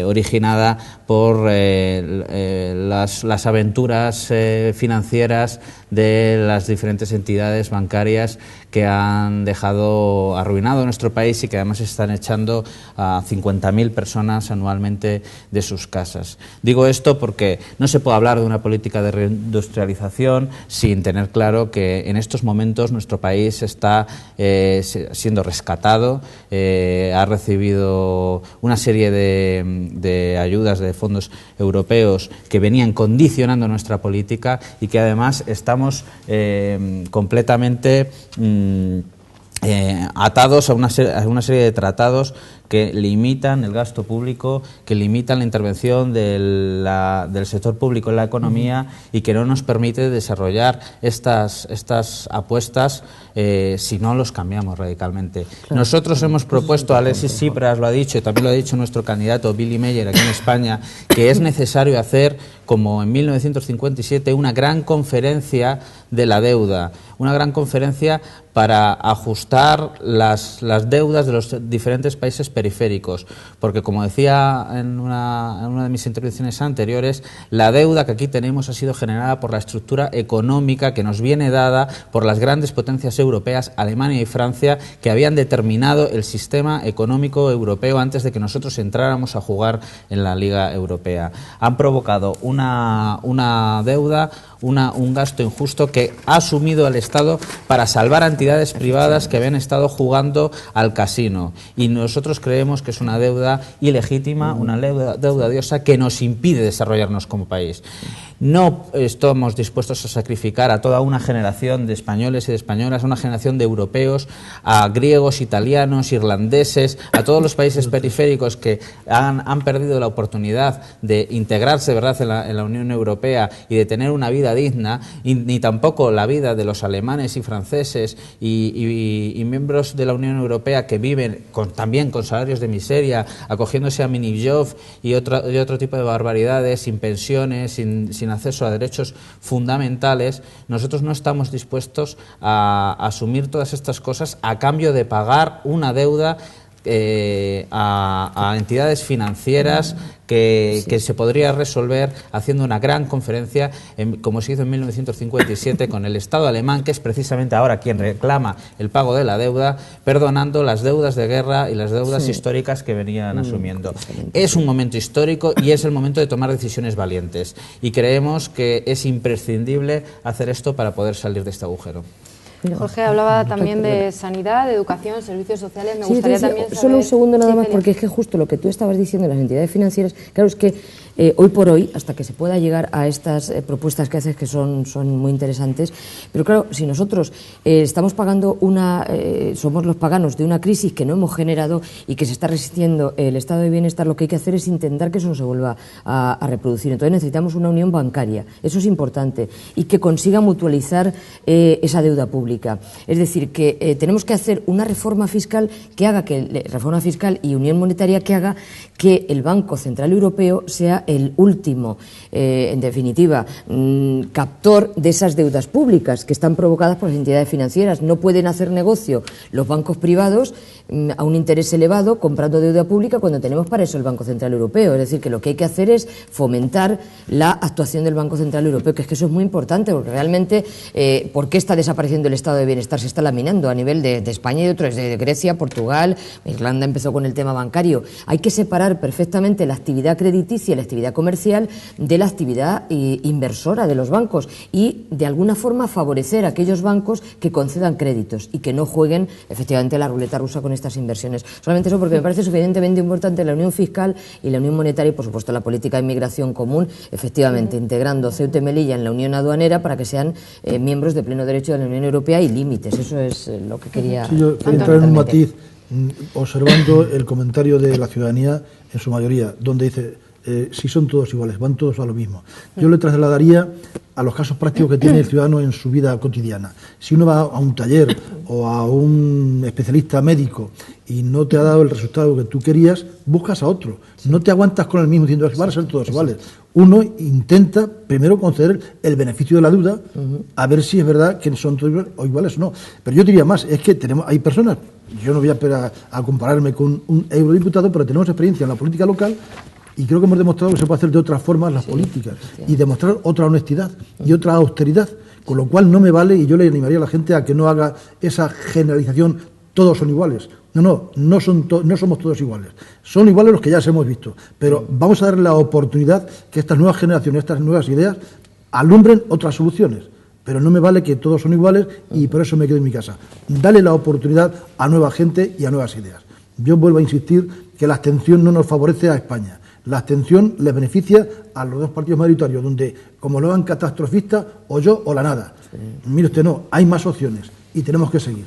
originada por las aventuras financieras de las diferentes entidades bancarias que han dejado arruinado nuestro país y que además están echando a 50.000 personas anualmente de sus casas. Digo esto porque no se puede hablar de una política de reindustrialización sin tener claro que en estos momentos nuestro país está siendo rescatado, ha recibido una serie de ayudas de fondos europeos que venían condicionando nuestra política y que además estamos completamente atados a una serie de tratados que limitan el gasto público, que limitan la intervención del sector público en la economía y que no nos permite desarrollar estas apuestas si no los cambiamos radicalmente. Claro. Nosotros hemos propuesto, Alexis Tsipras lo ha dicho y también lo ha dicho nuestro candidato Billy Meyer aquí en España, que es necesario hacer, como en 1957, una gran conferencia de la deuda, una gran conferencia para ajustar las deudas de los diferentes países periféricos, porque como decía en una de mis intervenciones anteriores, la deuda que aquí tenemos ha sido generada por la estructura económica que nos viene dada por las grandes potencias europeas, Alemania y Francia, que habían determinado el sistema económico europeo antes de que nosotros entráramos a jugar en la Liga Europea. Han provocado una deuda, un gasto injusto que ha asumido el Estado para salvar a entidades privadas que habían estado jugando al casino, y nosotros creemos que es una deuda ilegítima, una deuda odiosa que nos impide desarrollarnos como país. No estamos dispuestos a sacrificar a toda una generación de españoles y de españolas, a una generación de europeos, a griegos, italianos, irlandeses, a todos los países periféricos que han perdido la oportunidad de integrarse, ¿verdad?, en la Unión Europea y de tener una vida digna, ni tampoco la vida de los alemanes y franceses y miembros de la Unión Europea que viven también con salarios de miseria, acogiéndose a mini-job y otro tipo de barbaridades, sin pensiones, sin acceso a derechos fundamentales. Nosotros no estamos dispuestos a asumir todas estas cosas a cambio de pagar una deuda a entidades financieras que se podría resolver haciendo una gran conferencia, como se hizo en 1957 con el Estado alemán, que es precisamente ahora quien reclama el pago de la deuda, perdonando las deudas de guerra y las deudas históricas que venían asumiendo. Es un momento histórico y es el momento de tomar decisiones valientes. Y creemos que es imprescindible hacer esto para poder salir de este agujero. Jorge hablaba también de sanidad, de educación, servicios sociales. Me gustaría también saber... Solo un segundo nada más, porque es que justo lo que tú estabas diciendo de las entidades financieras, claro, es que hoy por hoy, hasta que se pueda llegar a estas propuestas que haces, que son muy interesantes, pero claro, si nosotros estamos pagando somos los paganos de una crisis que no hemos generado y que se está resistiendo el estado de bienestar, lo que hay que hacer es intentar que eso no se vuelva a reproducir. Entonces necesitamos una unión bancaria, eso es importante, y que consiga mutualizar esa deuda pública. Es decir, que tenemos que hacer una reforma fiscal reforma fiscal y unión monetaria que haga que el Banco Central Europeo sea el último, en definitiva, captor de esas deudas públicas que están provocadas por las entidades financieras. No pueden hacer negocio los bancos privados a un interés elevado comprando deuda pública cuando tenemos para eso el Banco Central Europeo. Es decir, que lo que hay que hacer es fomentar la actuación del Banco Central Europeo, que es que eso es muy importante, porque realmente, ¿por qué está desapareciendo el estado de bienestar? Se está laminando a nivel de España y de otros, de Grecia, Portugal, Irlanda empezó con el tema bancario. Hay que separar perfectamente la actividad crediticia y la actividad comercial de la actividad inversora de los bancos y, de alguna forma, favorecer a aquellos bancos que concedan créditos y que no jueguen, efectivamente, la ruleta rusa con estas inversiones. Solamente eso porque me parece suficientemente importante la unión fiscal y la unión monetaria y, por supuesto, la política de inmigración común, efectivamente, integrando Ceuta y Melilla en la unión aduanera para que sean miembros de pleno derecho de la Unión Europea y límites. Eso es lo que quería... Sí, yo quería entrar en un matiz observando el comentario de la ciudadanía en su mayoría, donde dice, si son todos iguales, van todos a lo mismo. Yo le trasladaría a los casos prácticos que tiene el ciudadano en su vida cotidiana. Si uno va a un taller o a un especialista médico y no te ha dado el resultado que tú querías, buscas a otro. No te aguantas con el mismo diciendo, van a ser todos iguales. Uno intenta primero conceder el beneficio de la duda, a ver si es verdad que son todos iguales o no. Pero yo diría más, es que hay personas, yo no voy a compararme con un eurodiputado, pero tenemos experiencia en la política local y creo que hemos demostrado que se puede hacer de otras formas las políticas y demostrar otra honestidad y otra austeridad, con lo cual no me vale, y yo le animaría a la gente a que no haga esa generalización, todos son iguales. No somos todos iguales. Son iguales los que ya hemos visto, pero vamos a darle la oportunidad que estas nuevas generaciones, estas nuevas ideas, alumbren otras soluciones. Pero no me vale que todos son iguales y por eso me quedo en mi casa. Dale la oportunidad a nueva gente y a nuevas ideas. Yo vuelvo a insistir que la abstención no nos favorece a España. La abstención les beneficia a los dos partidos mayoritarios, donde, como lo hagan catastrofistas, o yo o la nada. Mire usted, no, hay más opciones y tenemos que seguir.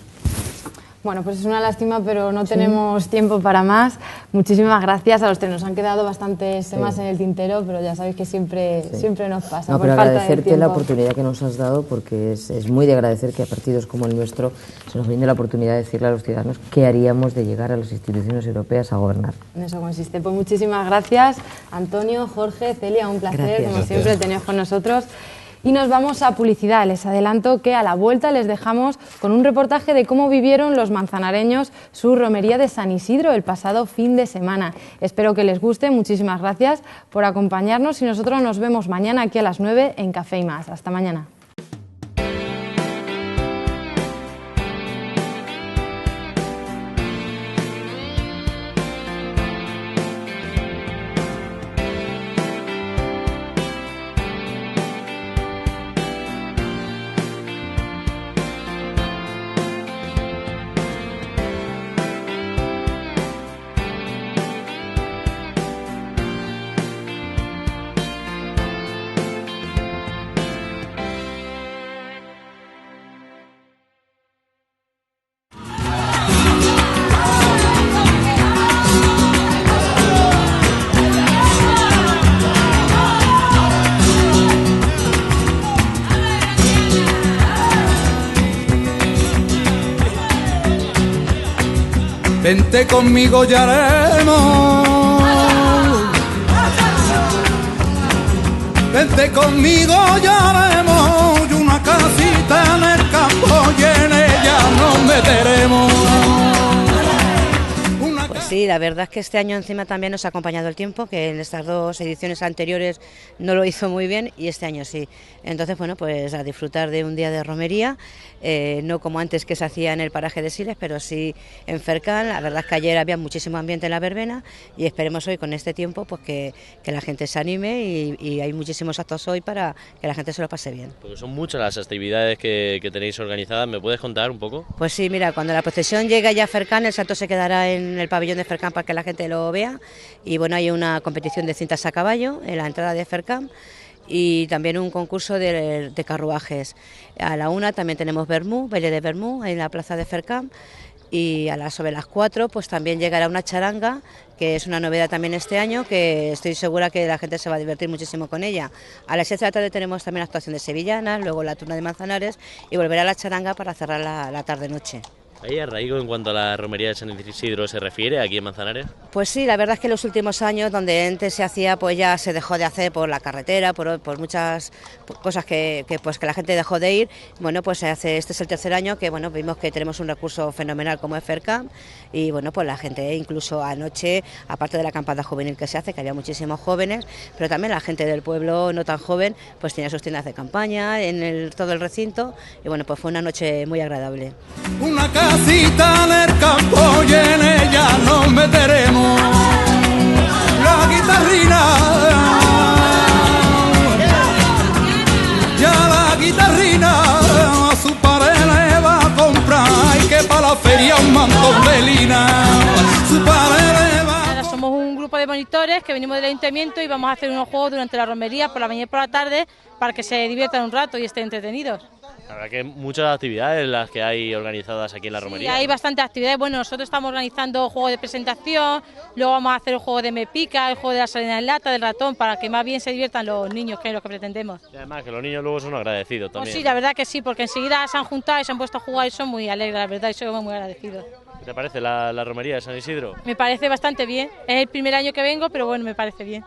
Bueno, pues es una lástima, pero no tenemos tiempo para más. Muchísimas gracias a los tres. Nos han quedado bastantes temas en el tintero, pero ya sabéis que siempre nos pasa. No, pero agradecerte la oportunidad que nos has dado, porque es muy de agradecer que a partidos como el nuestro se nos brinde la oportunidad de decirle a los ciudadanos qué haríamos de llegar a las instituciones europeas a gobernar. En eso consiste. Pues muchísimas gracias, Antonio, Jorge, Celia, un placer, como siempre, teneros con nosotros. Y nos vamos a publicidad. Les adelanto que a la vuelta les dejamos con un reportaje de cómo vivieron los manzanareños su romería de San Isidro el pasado fin de semana. Espero que les guste. Muchísimas gracias por acompañarnos y nosotros nos vemos mañana aquí a las 9 en Café y Más. Hasta mañana. Vente conmigo y haremos. Vente conmigo y haremos una casita en el campo y en ella nos meteremos. la verdad es que este año encima también nos ha acompañado el tiempo, que en estas 2 ediciones anteriores no lo hizo muy bien y este año sí. Entonces, bueno, pues a disfrutar de un día de romería, no como antes que se hacía en el paraje de Siles, pero sí en Fercán. La verdad es que ayer había muchísimo ambiente en la verbena y esperemos hoy con este tiempo pues que la gente se anime y hay muchísimos actos hoy para que la gente se lo pase bien. Porque son muchas las actividades que tenéis organizadas, ¿me puedes contar un poco? Pues sí, mira, cuando la procesión llegue ya a Fercán, el santo se quedará en el pabellón de Fercán para que la gente lo vea y bueno, hay una competición de cintas a caballo en la entrada de Fercán y también un concurso de carruajes. A la 1 también tenemos Bermú, baile de Bermú en la plaza de Fercán y sobre las 4 pues también llegará una charanga, que es una novedad también este año, que estoy segura que la gente se va a divertir muchísimo con ella. A las 7 de la tarde tenemos también la actuación de sevillanas, luego la turna de Manzanares y volverá la charanga para cerrar la tarde-noche. ¿Hay arraigo en cuanto a la romería de San Isidro se refiere aquí en Manzanares? Pues sí, la verdad es que en los últimos años, donde antes se hacía, pues ya se dejó de hacer por la carretera, por muchas cosas que la gente dejó de ir. Bueno, pues este es el 3er año que bueno, vimos que tenemos un recurso fenomenal como es Fercán y bueno, pues la gente incluso anoche, aparte de la acampada juvenil que se hace, que había muchísimos jóvenes, pero también la gente del pueblo no tan joven, pues tenía sus tiendas de campaña en todo el recinto y bueno, pues fue una noche muy agradable. Una casita en el campo y en ella nos meteremos la guitarrina, ya la guitarrina a su padre le va a comprar y que para la feria un mantón de lina, su padre le va. Ahora somos un grupo de monitores que venimos del ayuntamiento y vamos a hacer unos juegos durante la romería por la mañana y por la tarde para que se diviertan un rato y estén entretenidos. La verdad que muchas actividades las que hay organizadas aquí en la romería. Sí, hay bastantes actividades. Bueno, nosotros estamos organizando juegos de presentación, luego vamos a hacer el juego de Me Pica, el juego de la salina en lata, del ratón, para que más bien se diviertan los niños, que es lo que pretendemos. Y además que los niños luego son agradecidos también. Pues sí, la verdad que sí, porque enseguida se han juntado y se han puesto a jugar y son muy alegres, la verdad, y somos muy agradecidos. ¿Qué te parece la romería de San Isidro? Me parece bastante bien. Es el primer año que vengo, pero bueno, me parece bien.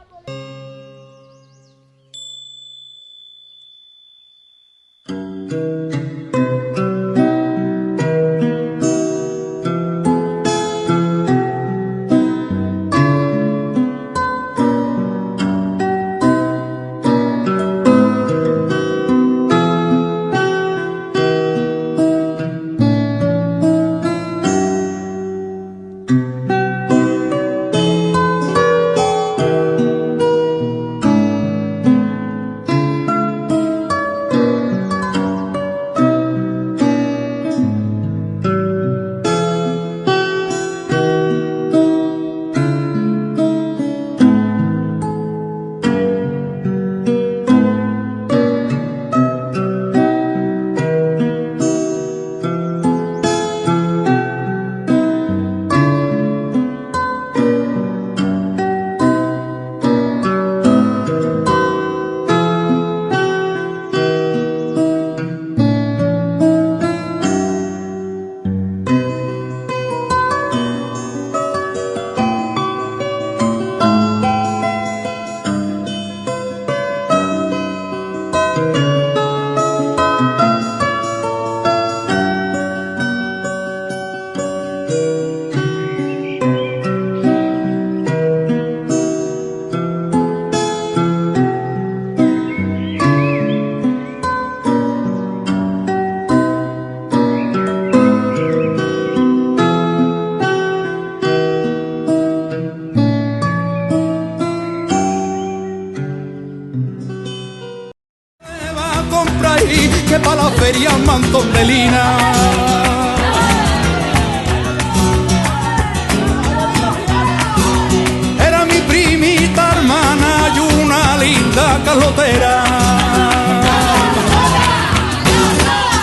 Que para la feria un mantón de lina. Era mi primita hermana y una linda calotera.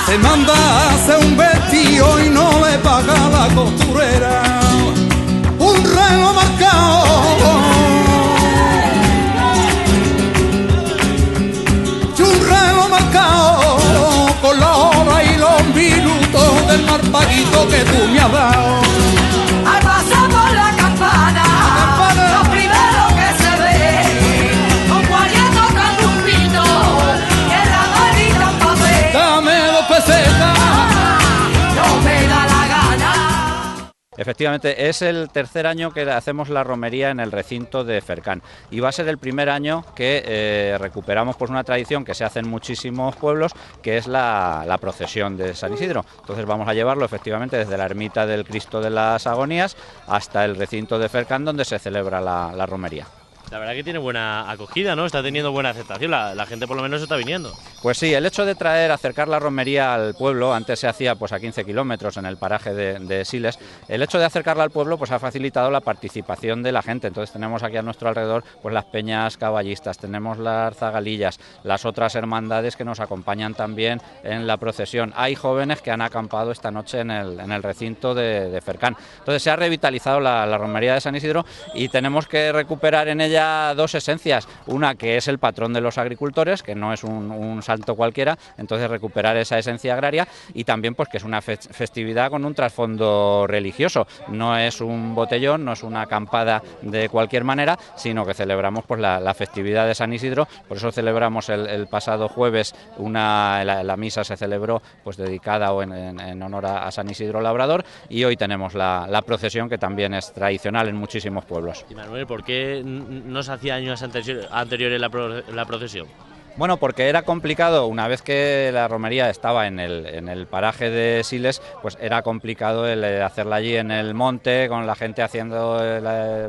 Se manda a hacer un vestido y no le paga la costurera. Un reloj marcado y un reloj marcado con la hora y los minutos del marpaguito que tú me has dado. Al pasar por la campana, lo primero que se ve, un guardia tocando un pito, y en la manita un papel. Dame 2 pesetas. No me da la gana. Efectivamente, es el tercer año que hacemos la romería en el recinto de Fercán y va a ser el primer año que recuperamos pues una tradición que se hace en muchísimos pueblos, que es la procesión de San Isidro. Entonces vamos a llevarlo efectivamente desde la ermita del Cristo de las Agonías hasta el recinto de Fercán, donde se celebra la romería. La verdad que tiene buena acogida, ¿no? Está teniendo buena aceptación, la gente por lo menos está viniendo. Pues sí, el hecho de acercar la romería al pueblo, antes se hacía pues a 15 kilómetros en el paraje de Siles, el hecho de acercarla al pueblo pues ha facilitado la participación de la gente. Entonces tenemos aquí a nuestro alrededor pues las peñas caballistas, tenemos las zagalillas, las otras hermandades que nos acompañan también en la procesión. Hay jóvenes que han acampado esta noche en el recinto de Fercán. Entonces se ha revitalizado la romería de San Isidro y tenemos que recuperar en ella dos esencias, una que es el patrón de los agricultores, que no es un santo cualquiera, entonces recuperar esa esencia agraria, y también pues que es una festividad con un trasfondo religioso, no es un botellón, no es una acampada de cualquier manera, sino que celebramos pues la festividad de San Isidro. Por eso celebramos el pasado jueves la misa se celebró pues dedicada o en honor a San Isidro Labrador, y hoy tenemos la procesión, que también es tradicional en muchísimos pueblos. Y Manuel, ¿por qué no se hacía años anteriores la procesión? Bueno, porque era complicado, una vez que la romería estaba en el paraje de Siles, pues era complicado el hacerla allí en el monte, con la gente haciendo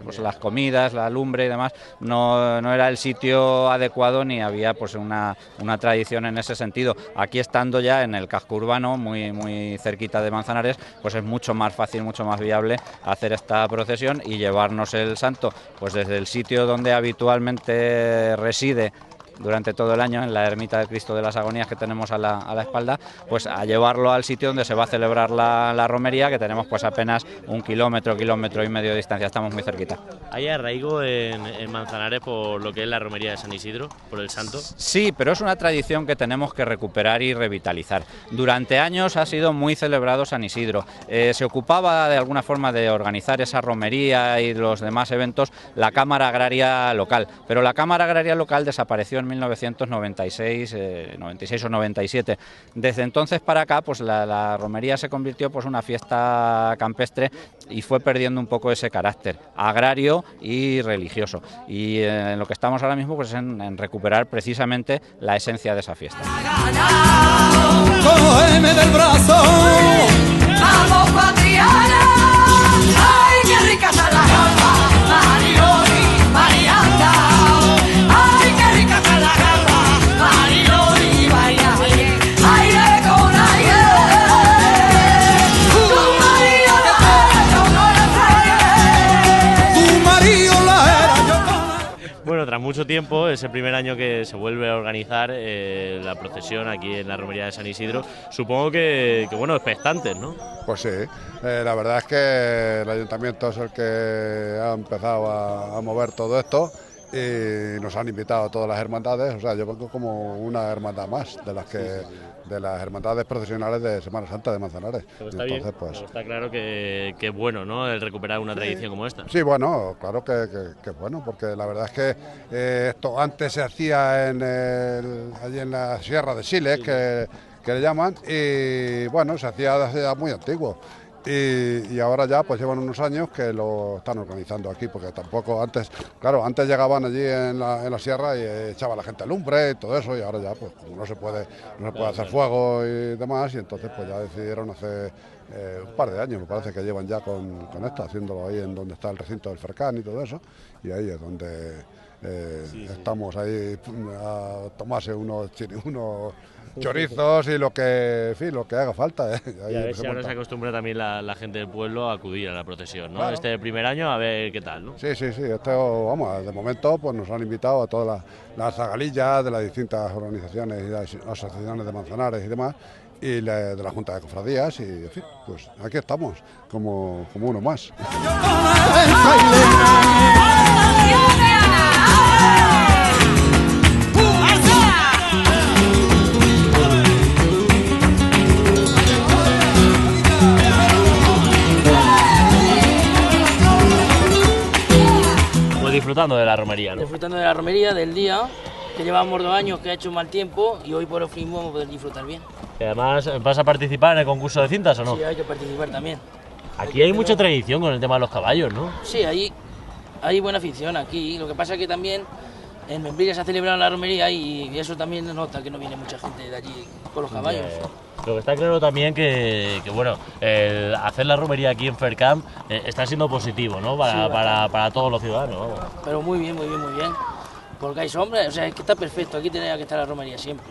pues las comidas, la lumbre y demás. No era el sitio adecuado, ni había pues una tradición en ese sentido. Aquí, estando ya en el casco urbano, muy cerquita de Manzanares, pues es mucho más fácil, mucho más viable hacer esta procesión y llevarnos el santo pues desde el sitio donde habitualmente reside durante todo el año, en la ermita del Cristo de las Agonías que tenemos a la espalda, pues a llevarlo al sitio donde se va a celebrar la romería, que tenemos pues apenas 1 kilómetro y medio de distancia, estamos muy cerquita. ¿Hay arraigo en Manzanares por lo que es la romería de San Isidro, por el santo? Sí, pero es una tradición que tenemos que recuperar y revitalizar. Durante años ha sido muy celebrado San Isidro. Se ocupaba de alguna forma de organizar esa romería y los demás eventos la Cámara Agraria Local, pero la Cámara Agraria Local desapareció en 1996, 96 o 97. Desde entonces para acá, pues la romería se convirtió pues una fiesta campestre y fue perdiendo un poco ese carácter agrario y religioso. Y en lo que estamos ahora mismo pues es en recuperar precisamente la esencia de esa fiesta. Cógeme del brazo, vamos Patriana, ay qué rica está la gamba, Mariloli, Marianda, ay qué rica está la gamba, Mariloli, Marianda, aire con aire, tu marido la era, yo no la sé, tu marido la era, yo no la... Bueno, tras mucho tiempo, es el primer año que se vuelve a organizar la procesión aquí en la romería de San Isidro. Supongo que bueno, expectantes, ¿no? Pues sí, la verdad es que el ayuntamiento es el que ha empezado a mover todo esto y nos han invitado a todas las hermandades. O sea, yo vengo como una hermandad más de las hermandades procesionales de Semana Santa de Manzanares. Pero está bien, pues, está claro que es bueno, ¿no?, el recuperar una tradición como esta. Sí, bueno, claro que es bueno, porque la verdad es que esto antes se hacía allí en la Sierra de Siles, que le llaman, y bueno, se hacía desde ya muy antiguo. Y ahora ya pues llevan unos años que lo están organizando aquí, porque tampoco antes llegaban allí en la sierra y echaba la gente lumbre y todo eso, y ahora ya pues no se puede hacer fuego y demás, y entonces pues ya decidieron hace un par de años, me parece que llevan ya con esto, haciéndolo ahí en donde está el recinto del Fercán y todo eso, y ahí es donde estamos ahí a tomarse unos chorizos y lo que haga falta. Y a ver si ahora se acostumbra también la gente del pueblo a acudir a la procesión, ¿no? Claro. Este primer año a ver qué tal, ¿no? Sí, esto, vamos, de momento pues nos han invitado a todas las zagalillas de las distintas organizaciones y las asociaciones de Manzanares y demás, y de la Junta de Cofradías, y en fin, pues aquí estamos, como uno más. Disfrutando de la romería, ¿no? Disfrutando de la romería, del día, que llevamos 2 años, que ha hecho mal tiempo, y hoy por fin vamos a poder disfrutar bien. Y además, ¿vas a participar en el concurso de cintas o no? Sí, hay que participar también. Aquí hay mucha tradición con el tema de los caballos, ¿no? Sí, hay buena afición aquí. Lo que pasa es que también en Membrilla se ha celebrado la romería y eso también nota que no viene mucha gente de allí con los caballos. Lo que está claro también que bueno, el hacer la romería aquí en Fercamp está siendo positivo, ¿no? Para todos los ciudadanos. Vamos. Pero muy bien. Porque hay sombra, o sea, es que está perfecto. Aquí tenía que estar la romería siempre,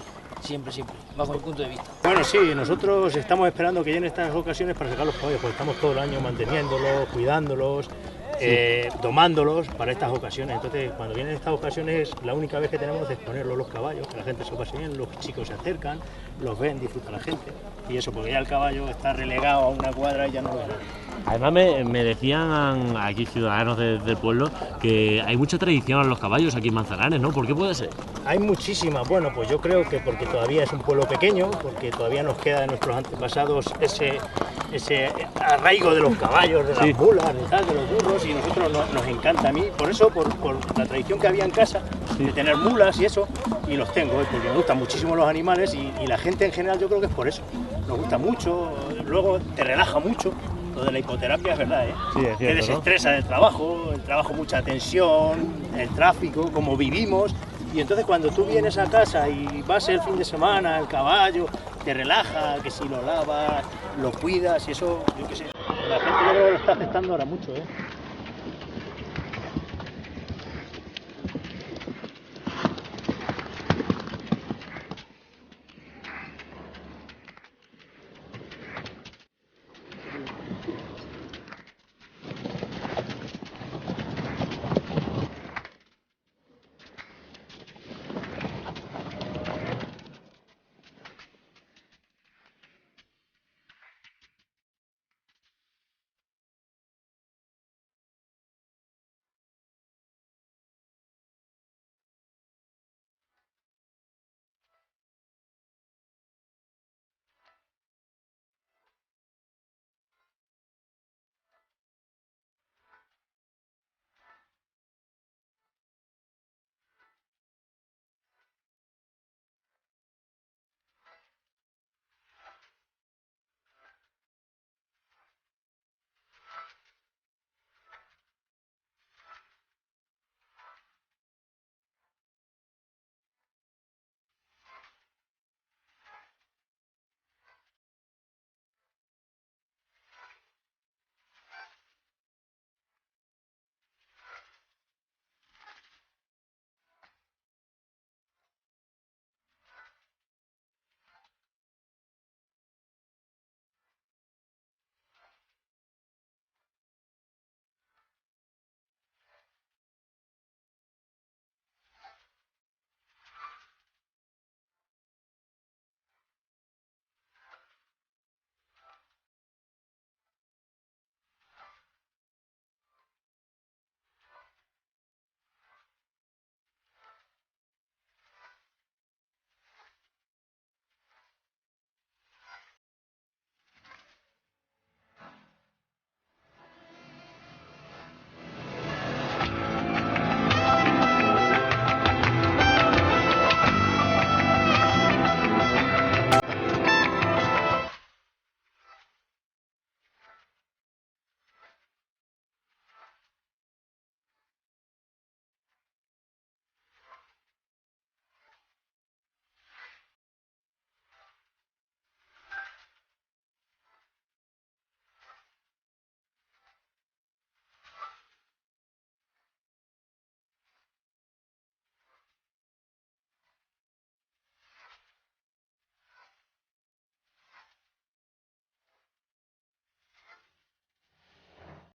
bajo mi punto de vista. Bueno, sí, nosotros estamos esperando que lleguen estas ocasiones para sacar los caballos, porque estamos todo el año manteniéndolos, cuidándolos, domándolos para estas ocasiones. Entonces, cuando vienen estas ocasiones, la única vez que tenemos es ponerlos los caballos, que la gente se pase bien, los chicos se acercan, los ven, disfruta la gente. Y eso, porque ya el caballo está relegado a una cuadra y ya no lo ve. Además me decían aquí ciudadanos del pueblo que hay mucha tradición a los caballos aquí en Manzanares, ¿no? ¿Por qué puede ser? Hay muchísimas. Bueno, pues yo creo que porque todavía es un pueblo pequeño, porque todavía nos queda de nuestros antepasados ese arraigo de los caballos, de las mulas, de los burros, y nosotros nos encanta a mí, por eso, por la tradición que había en casa, de tener mulas y eso, y los tengo, porque me gustan muchísimo los animales y la gente en general yo creo que es por eso. Nos gusta mucho, luego te relaja mucho. Lo de la hipoterapia es verdad, ¿eh? Sí, es cierto, que desestresa del trabajo, mucha tensión, el tráfico, como vivimos. Y entonces cuando tú vienes a casa y vas el fin de semana, el caballo, te relaja, que si lo lavas, lo cuidas y eso, yo qué sé. La gente yo creo que lo está afectando ahora mucho, ¿eh?